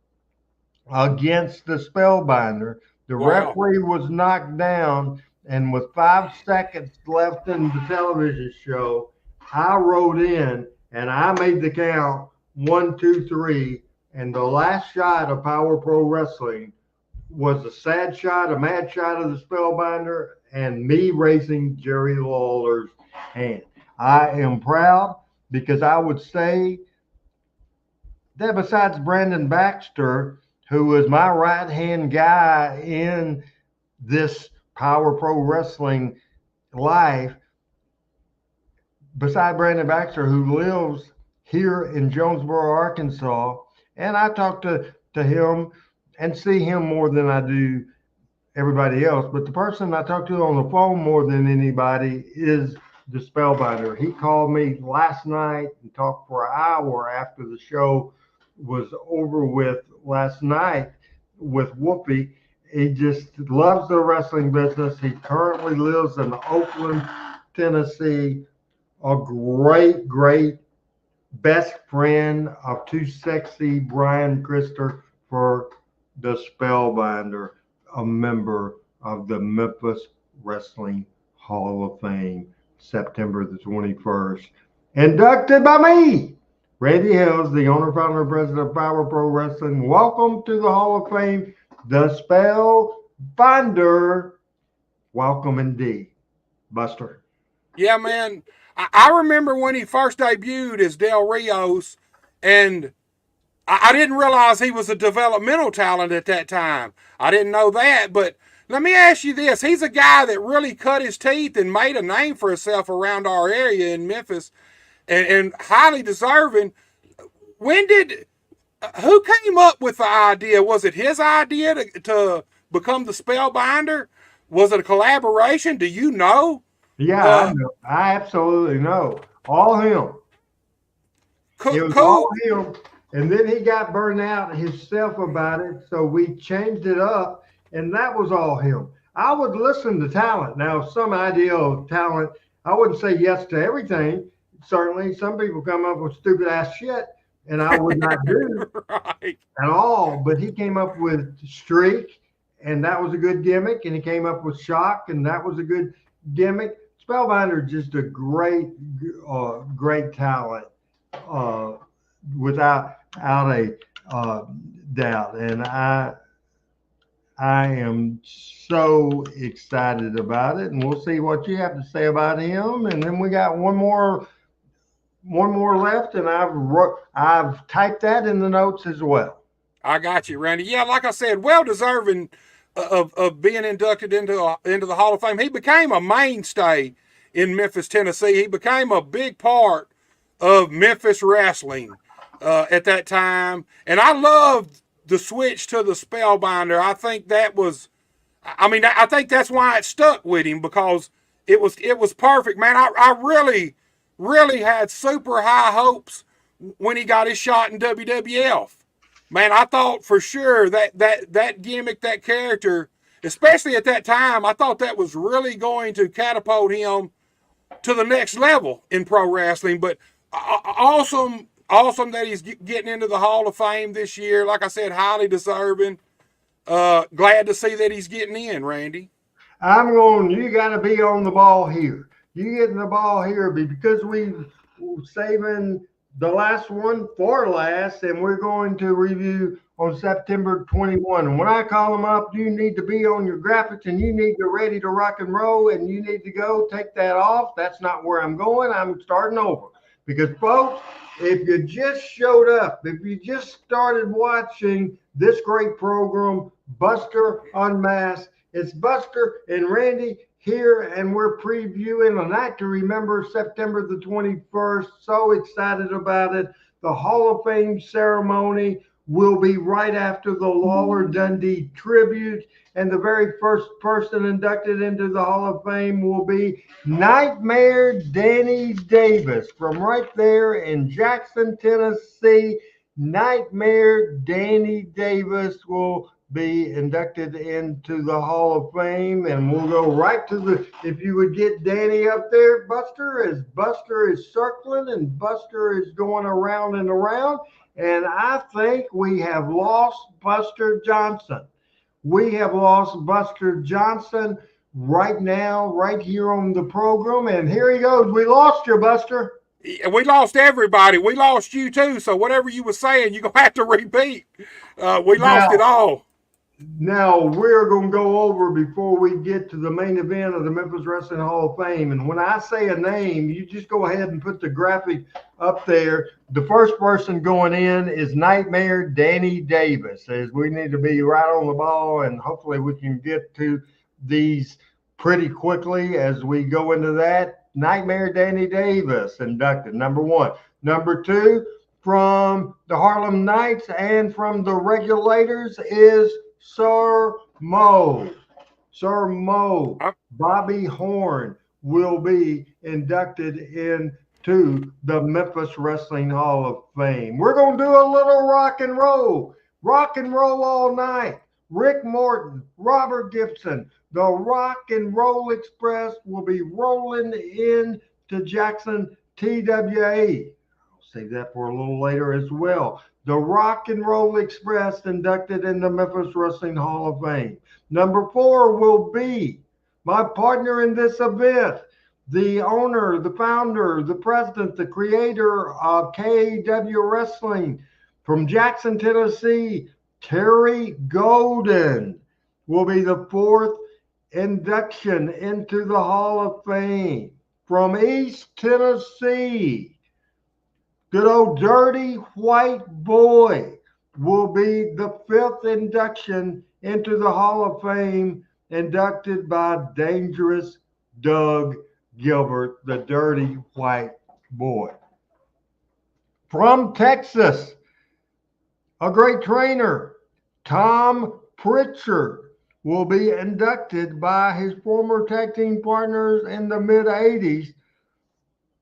against the Spellbinder. The referee was knocked down, and with 5 seconds left in the television show, I rode in and I made the count 1, 2, 3. And the last shot of Power Pro Wrestling was a sad shot, a mad shot of the Spellbinder, and me raising Jerry Lawler's hand. I am proud because I would say that besides Brandon Baxter, who was my right-hand guy in this Power Pro Wrestling life, beside Brandon Baxter, who lives here in Jonesboro, Arkansas, and I talk to him and see him more than I do everybody else. But the person I talk to on the phone more than anybody is the Spellbinder. He called me last night and talked for an hour after the show was over with last night with Whoopi. He just loves the wrestling business. He currently lives in Oakland, Tennessee. A great best friend of Too Sexy Brian Christopher, the Spellbinder, a member of the Memphis Wrestling Hall of Fame, September the 21st. Inducted by me, Randy Hales, the owner, founder, and president of Power Pro Wrestling. Welcome to the Hall of Fame, the Spellbinder. Welcome indeed, Buster. Yeah, man. I remember when he first debuted as Del Rios, and I didn't realize he was a developmental talent at that time. I didn't know that, but let me ask you this. He's a guy that really cut his teeth and made a name for himself around our area in Memphis, and highly deserving. Who came up with the idea? Was it his idea to become the Spellbinder? Was it a collaboration? Do you know? Yeah, I know. I absolutely know. All him. It was all him. And then he got burned out himself about it, so we changed it up, and that was all him. I would listen to talent. Now, some idea of talent, I wouldn't say yes to everything. Certainly, some people come up with stupid ass shit, and I would not do right. at all. But he came up with Streak, and that was a good gimmick, and he came up with Shock, and that was a good gimmick. Spellbinder, just a great talent, without a doubt. And I am so excited about it, and we'll see what you have to say about him. And then we got one more left, and I've typed that in the notes as well. I got you, Randy. Yeah, like I said, well deserving of being inducted into the Hall of Fame. He became a mainstay in Memphis, Tennessee. He became a big part of Memphis wrestling at that time. And I loved the switch to the Spellbinder. I think that was, I think that's why it stuck with him, because it was perfect, man. I really had super high hopes when he got his shot in WWF. Man, I thought for sure that gimmick, that character, especially at that time, I thought that was really going to catapult him to the next level in pro wrestling. But awesome that he's getting into the Hall of Fame this year. Like I said, highly deserving. Glad to see that he's getting in, Randy. You got to be on the ball here. You getting the ball here because we're saving the last one for last, and we're going to review on September 21. And when I call them up, you need to be on your graphics, and you need to ready to rock and roll, and you need to go take that off. That's not where I'm going. I'm starting over. Because, folks, if you just showed up, if you just started watching this great program, Buster Unmasked, it's Buster and Randy here, and we're previewing a night to remember, September the 21st. So excited about it. The Hall of Fame ceremony will be right after the Lawler Dundee tribute, and the very first person inducted into the Hall of Fame will be Nightmare Danny Davis from right there in Jackson, Tennessee. Nightmare Danny Davis will be inducted into the Hall of Fame, and we'll go right to the, if you would get Danny up there, Buster, as Buster is circling and Buster is going around and around, and I think we have lost Buster Johnson. We have lost Buster Johnson right now, right here on the program, and here he goes. We lost you, Buster. We lost everybody. We lost you too. So whatever you were saying, you're gonna have to repeat. We lost it all. Now, we're going to go over before we get to the main event of the Memphis Wrestling Hall of Fame. And when I say a name, you just go ahead and put the graphic up there. The first person going in is Nightmare Danny Davis, as we need to be right on the ball, and hopefully we can get to these pretty quickly as we go into that. Nightmare Danny Davis inducted, number one. Number two, from the Harlem Knights and from the Regulators is Sir Mo. Sir Mo, Bobby Horn will be inducted into the Memphis Wrestling Hall of Fame. We're going to do a little rock and roll all night. Rick Morton, Robert Gibson, the Rock and Roll Express will be rolling in to Jackson, TWA. Save that for a little later as well. The Rock and Roll Express inducted in the Memphis Wrestling Hall of Fame. Number four will be my partner in this event, the owner, the founder, the president, the creator of KW Wrestling from Jackson, Tennessee, Terry Golden will be the fourth induction into the Hall of Fame. From East Tennessee, good old Dirty White Boy will be the fifth induction into the Hall of Fame, inducted by Dangerous Doug Gilbert, the Dirty White Boy. From Texas, a great trainer, Tom Pritchard, will be inducted by his former tag team partners in the mid-'80s.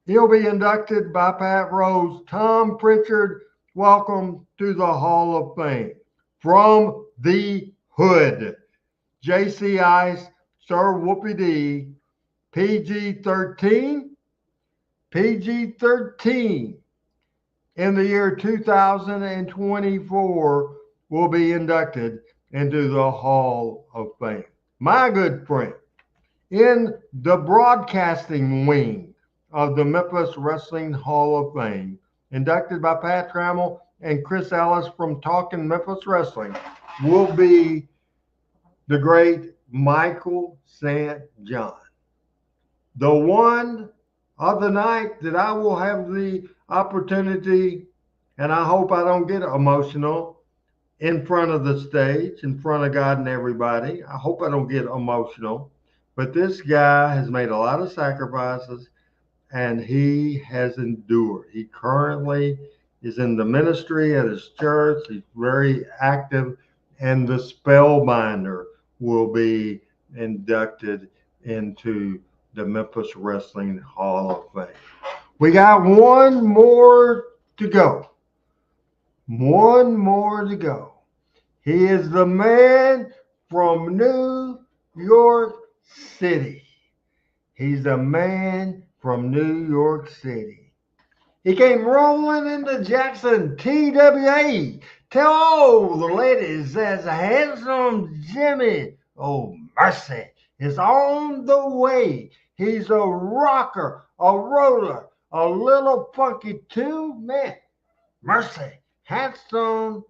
He'll be inducted by Pat Rose. Tom Pritchard, welcome to the Hall of Fame. From the Hood, JC Ice, Sir Whoopi D, PG-13 in the year 2024 will be inducted into the Hall of Fame. My good friend, in the broadcasting wing of the Memphis Wrestling Hall of Fame, inducted by Pat Trammell and Chris Ellis from Talking Memphis Wrestling, will be the great Michael St. John. The one of the night that I will have the opportunity, and I hope I don't get emotional in front of the stage, in front of God and everybody. I hope I don't get emotional. But this guy has made a lot of sacrifices, and he has endured. He currently is in the ministry at his church. He's very active, and the Spellbinder will be inducted into the Memphis Wrestling Hall of Fame. We got one more to go. One more to go. He is the man from New York City. He's the man from New York City. He came rolling into Jackson, TWA. Tell all the ladies that handsome Jimmy, oh mercy, is on the way. He's a rocker, a roller, a little funky too. Man, mercy. Handsome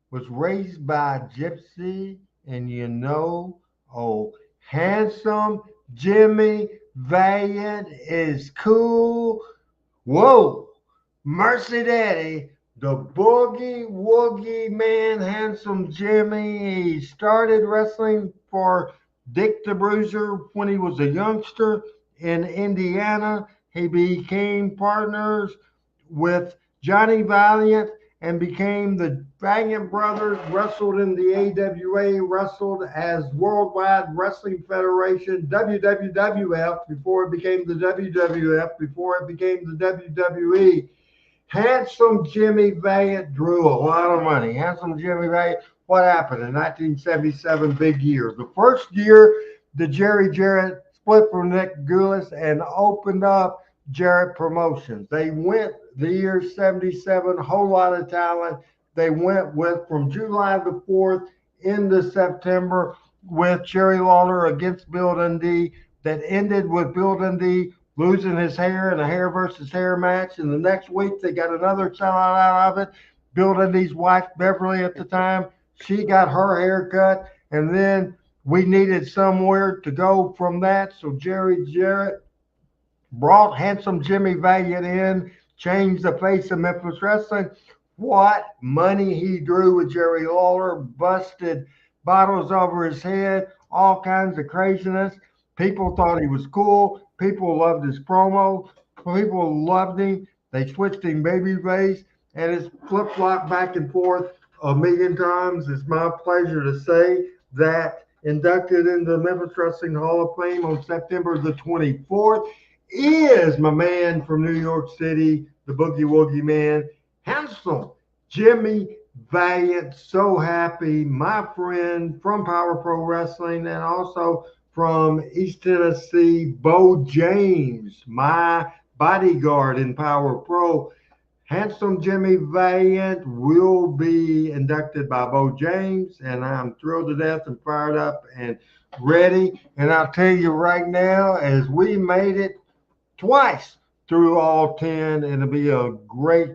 was raised by a gypsy, and oh, handsome Jimmy Valiant is cool. Whoa, mercy daddy, the boogie woogie man, handsome Jimmy. He started wrestling for Dick the Bruiser when he was a youngster in Indiana. He became partners with Johnny Valiant and became the Valiant Brothers, wrestled in the AWA, wrestled as Worldwide Wrestling Federation, WWF, before it became the WWF, before it became the WWE. Handsome Jimmy Valiant drew a lot of money. Handsome Jimmy Valiant, what happened in 1977? Big year. The first year, the Jerry Jarrett split from Nick Gulas and opened up Jarrett Promotions. They went the year 77, a whole lot of talent. They went with from July the 4th into September with Jerry Lawler against Bill Dundee, that ended with Bill Dundee losing his hair in a hair versus hair match. And the next week, they got another sellout out of it. Bill Dundee's wife, Beverly, at the time, she got her hair cut. And then we needed somewhere to go from that. So Jerry Jarrett brought handsome Jimmy Valiant in, changed the face of Memphis Wrestling. What money he drew with Jerry Lawler, busted bottles over his head, all kinds of craziness. People thought he was cool. People loved his promo. People loved him. They switched him babyface, and it's flip-flop back and forth a million times. It's my pleasure to say that inducted into the Memphis Wrestling Hall of Fame on September the 24th is my man from New York City, the Boogie Woogie Man, handsome Jimmy Valiant. So happy, my friend from Power Pro Wrestling, and also from East Tennessee, Bo James, my bodyguard in Power Pro. Handsome Jimmy Valiant will be inducted by Bo James, and I'm thrilled to death and fired up and ready. And I'll tell you right now, as we made it twice through all 10, it'll be a great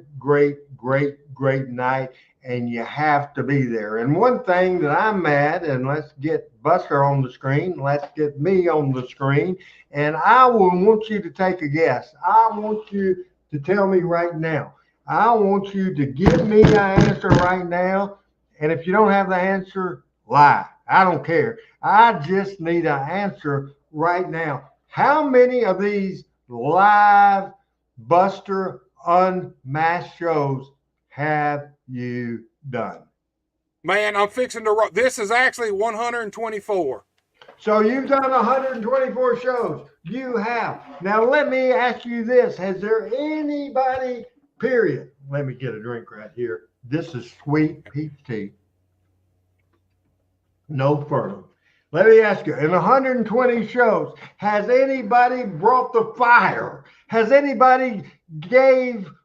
night, and you have to be there. And one thing that I'm mad, and let's get Buster on the screen, let's get me on the screen, and I will want you to take a guess. I want you to tell me right now. I want you to give me an answer right now, and if you don't have the answer, lie. I don't care. I just need an answer right now. How many of these live Buster Unmasked shows have you done? Man, I'm fixing to. This is actually 124. So you've done 124 shows. You have. Now let me ask you this: has there anybody? Period. Let me get a drink right here. This is sweet peach tea. No further. Let me ask you, in 120 shows, has anybody brought the fire? Has anybody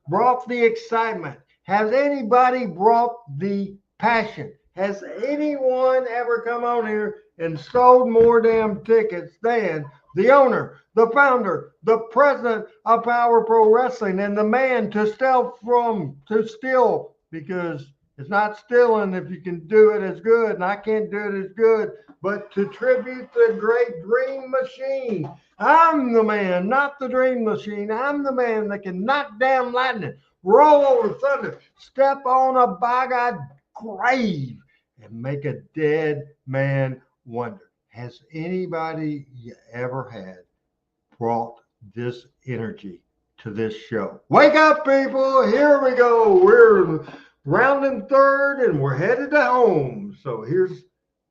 brought the excitement? Has anybody brought the passion? Has anyone ever come on here and sold more damn tickets than the owner, the founder, the president of Power Pro Wrestling, and the man to steal, because it's not stealing if you can do it as good, and I can't do it as good, but to tribute the great Dream Machine. I'm the man, not the Dream Machine. I'm the man that can knock down lightning, roll over thunder, step on a by-God grave, and make a dead man wonder. Has anybody you ever had brought this energy to this show? Wake up, people. Here we go. We're rounding third, and we're headed to home. So here's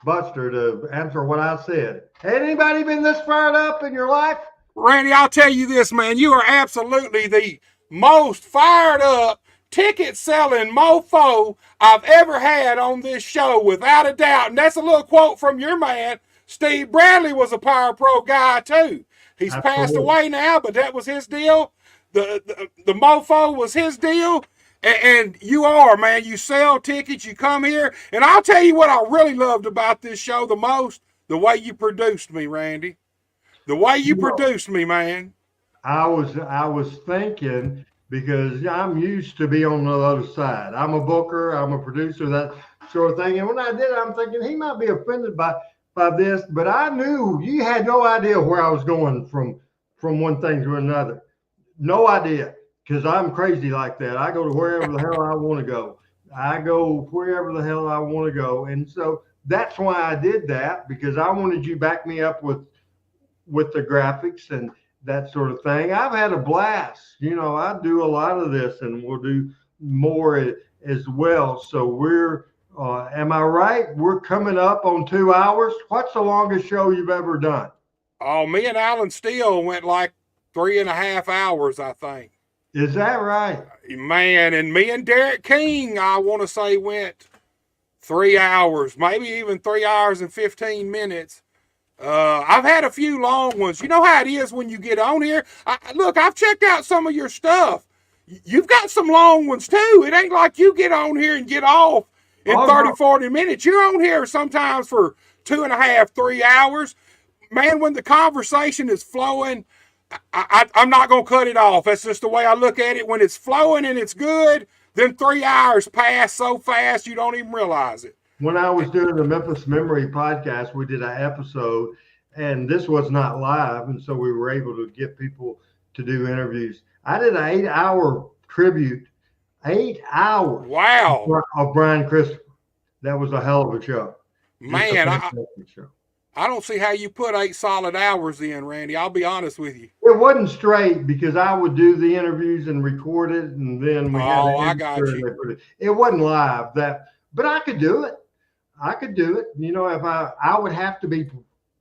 Buster to answer what I said. Had anybody been this fired up in your life? Randy, I'll tell you this, man. You are absolutely the most fired up ticket selling mofo I've ever had on this show, without a doubt. And that's a little quote from your man. Steve Bradley was a Power Pro guy too. He's passed away now, but that was his deal. The mofo was his deal. And you are, man. You sell tickets, you come here. And I'll tell you what I really loved about this show the most, the way you produced me, Randy. The way you produced me, man. I was thinking, because I'm used to be on the other side. I'm a booker, I'm a producer, that sort of thing. And when I did it, I'm thinking he might be offended by this, but I knew you had no idea where I was going from one thing to another. No idea, because I'm crazy like that. I go to wherever the hell I want to go. I go wherever the hell I want to go. And so that's why I did that, because I wanted you to back me up with the graphics and that sort of thing. I've had a blast. I do a lot of this, and we'll do more as well. So we're, am I right? We're coming up on 2 hours. What's the longest show you've ever done? Oh, me and Alan Steele went like 3.5 hours, I think. Is that right? Man, and me and Derek King, I want to say, went 3 hours, maybe even 3 hours and 15 minutes. I've had a few long ones. You know how it is when you get on here. Look, I've checked out some of your stuff. You've got some long ones too. It ain't like you get on here and get off in 40 minutes. You're on here sometimes for 2.5, 3 hours. Man, when the conversation is flowing, I'm not going to cut it off. That's just the way I look at it. When it's flowing and it's good, then 3 hours pass so fast you don't even realize it. When I was doing the Memphis Memory podcast, we did an episode, and this was not live, and so we were able to get people to do interviews. I did an 8-hour tribute, 8 hours. Wow. Of Brian Christopher. That was a hell of a show. Man, I don't see how you put 8 solid hours in, Randy. I'll be honest with you. It wasn't straight, because I would do the interviews and record it, and then we had I got you. It wasn't live, but I could do it. If I would have to be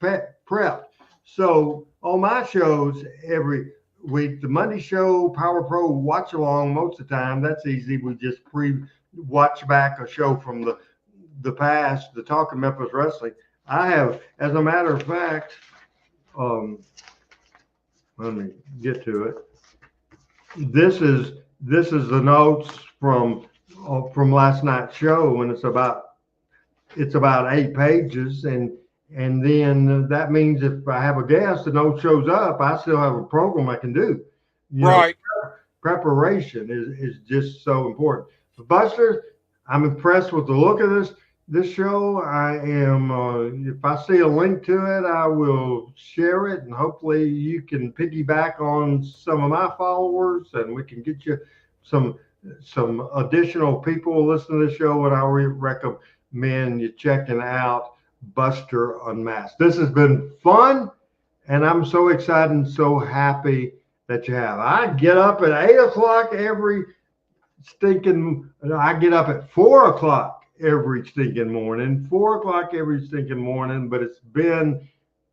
prepped. So on my shows every week, the Monday show, Power Pro watch along, most of the time, that's easy. We just watch back a show from the past, the Talk of Memphis Wrestling. I have, as a matter of fact, let me get to it. This is the notes from last night's show, and it's about 8 pages, and then that means if I have a guest and no shows up, I still have a program I can do. Right. Preparation is just so important. But Buster, I'm impressed with the look of this show. I am. If I see a link to it, I will share it, and hopefully you can piggyback on some of my followers, and we can get you some additional people listening to the show. And I recommend you checking out Buster Unmasked. This has been fun, and I'm so excited and so happy that you have. I get up at 8 o'clock every stinking. I get up at 4 o'clock every stinking morning. 4 o'clock every stinking morning. But it's been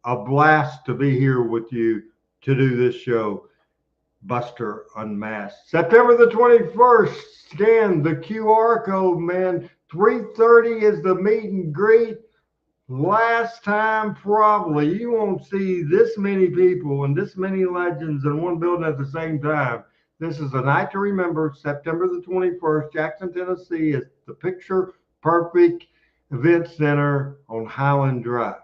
a blast to be here with you to do this show, Buster Unmasked. September the 21st. Scan the QR code, man. 3:30 is the meet and greet. Last time, probably, you won't see this many people and this many legends in one building at the same time. This is a night to remember, September the 21st, Jackson, Tennessee, at the Picture Perfect Event Center on Highland Drive.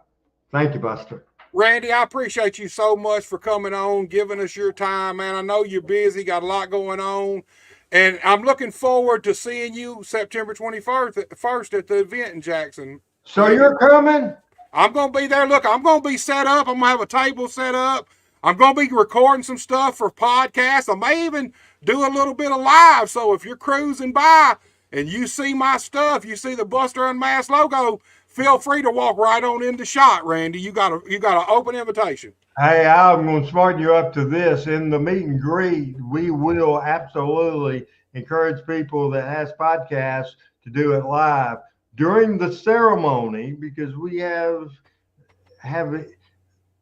Thank you, Buster. Randy, I appreciate you so much for coming on, giving us your time, man. I know you're busy, got a lot going on. And I'm looking forward to seeing you September 21st at the event in Jackson. So you're coming? I'm going to be there. Look, I'm going to be set up. I'm going to have a table set up. I'm going to be recording some stuff for podcasts. I may even do a little bit of live. So if you're cruising by and you see my stuff, you see the Buster Unmasked logo, feel free to walk right on into shot, Randy. You got an open invitation. Hey, I'm going to smarten you up to this. In the meet and greet, we will absolutely encourage people that has podcasts to do it live during the ceremony, because we have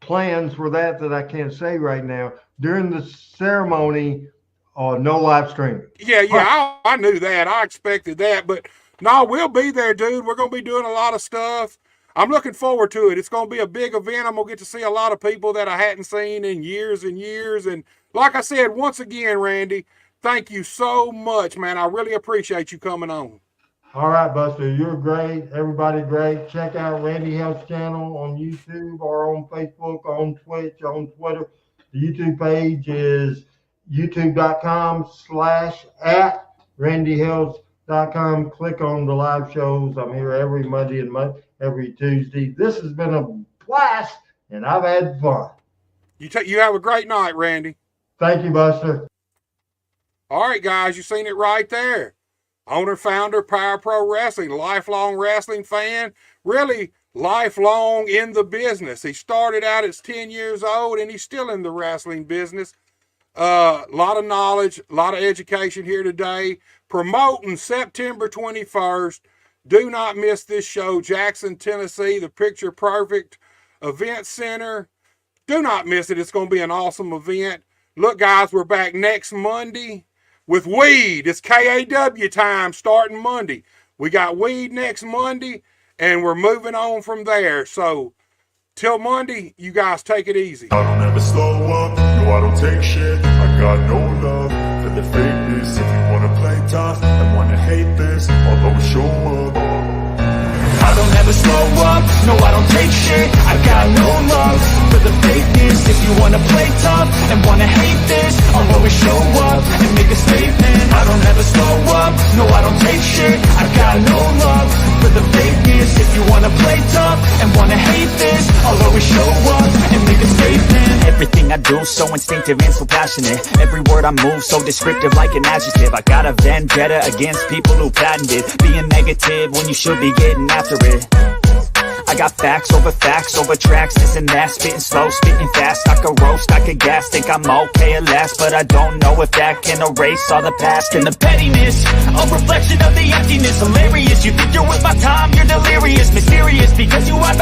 plans for that I can't say right now. During the ceremony, no live streaming. Yeah, I knew that. I expected that. But no, we'll be there, dude. We're going to be doing a lot of stuff. I'm looking forward to it. It's going to be a big event. I'm going to get to see a lot of people that I hadn't seen in years and years. And like I said, once again, Randy, thank you so much, man. I really appreciate you coming on. All right, Buster, you're great. Everybody great. Check out Randy Hales' channel on YouTube or on Facebook, on Twitch, on Twitter. The YouTube page is youtube.com/@randyhales.com. Click on the live shows. I'm here every Monday and every Tuesday. This has been a blast, and I've had fun. You have a great night, Randy. Thank you, Buster. All right, guys, you seen it right there. Owner, founder, Power Pro Wrestling, lifelong wrestling fan, really lifelong in the business. He started out at 10 years old, and he's still in the wrestling business. A lot of knowledge, a lot of education here today. Promoting September 21st. Do not miss this show. Jackson, Tennessee, the Picture Perfect Event Center. Do not miss it. It's going to be an awesome event. Look, guys, we're back next Monday with weed. It's KAW time starting Monday. We got weed next Monday, and we're moving on from there. So, till Monday, you guys take it easy. I don't ever slow up, no I don't take shit. I got no love for the fakeness. If you wanna play tough and wanna hate this, I'll always show up. I don't ever slow up, no I don't take shit. I got no love for the fakeness. If you wanna play tough and wanna hate this, I'll always show up and make a statement. I don't ever slow up, no I don't take shit. I got no love for the fakeness. If you wanna play tough and wanna hate this, I'll always show up and make a statement. Everything I do so instinctive and so passionate. Every word I move so descriptive like an adjective. I got a vendetta against people who patented being negative when you should be getting after it. I got facts over tracks, this and that. Spitting slow, spitting fast. I could roast, I could gas. Think I'm okay at last, but I don't know if that can erase all the past. And the pettiness, a reflection of the emptiness. Hilarious, you think you're worth my time, you're delirious. Mysterious, because you are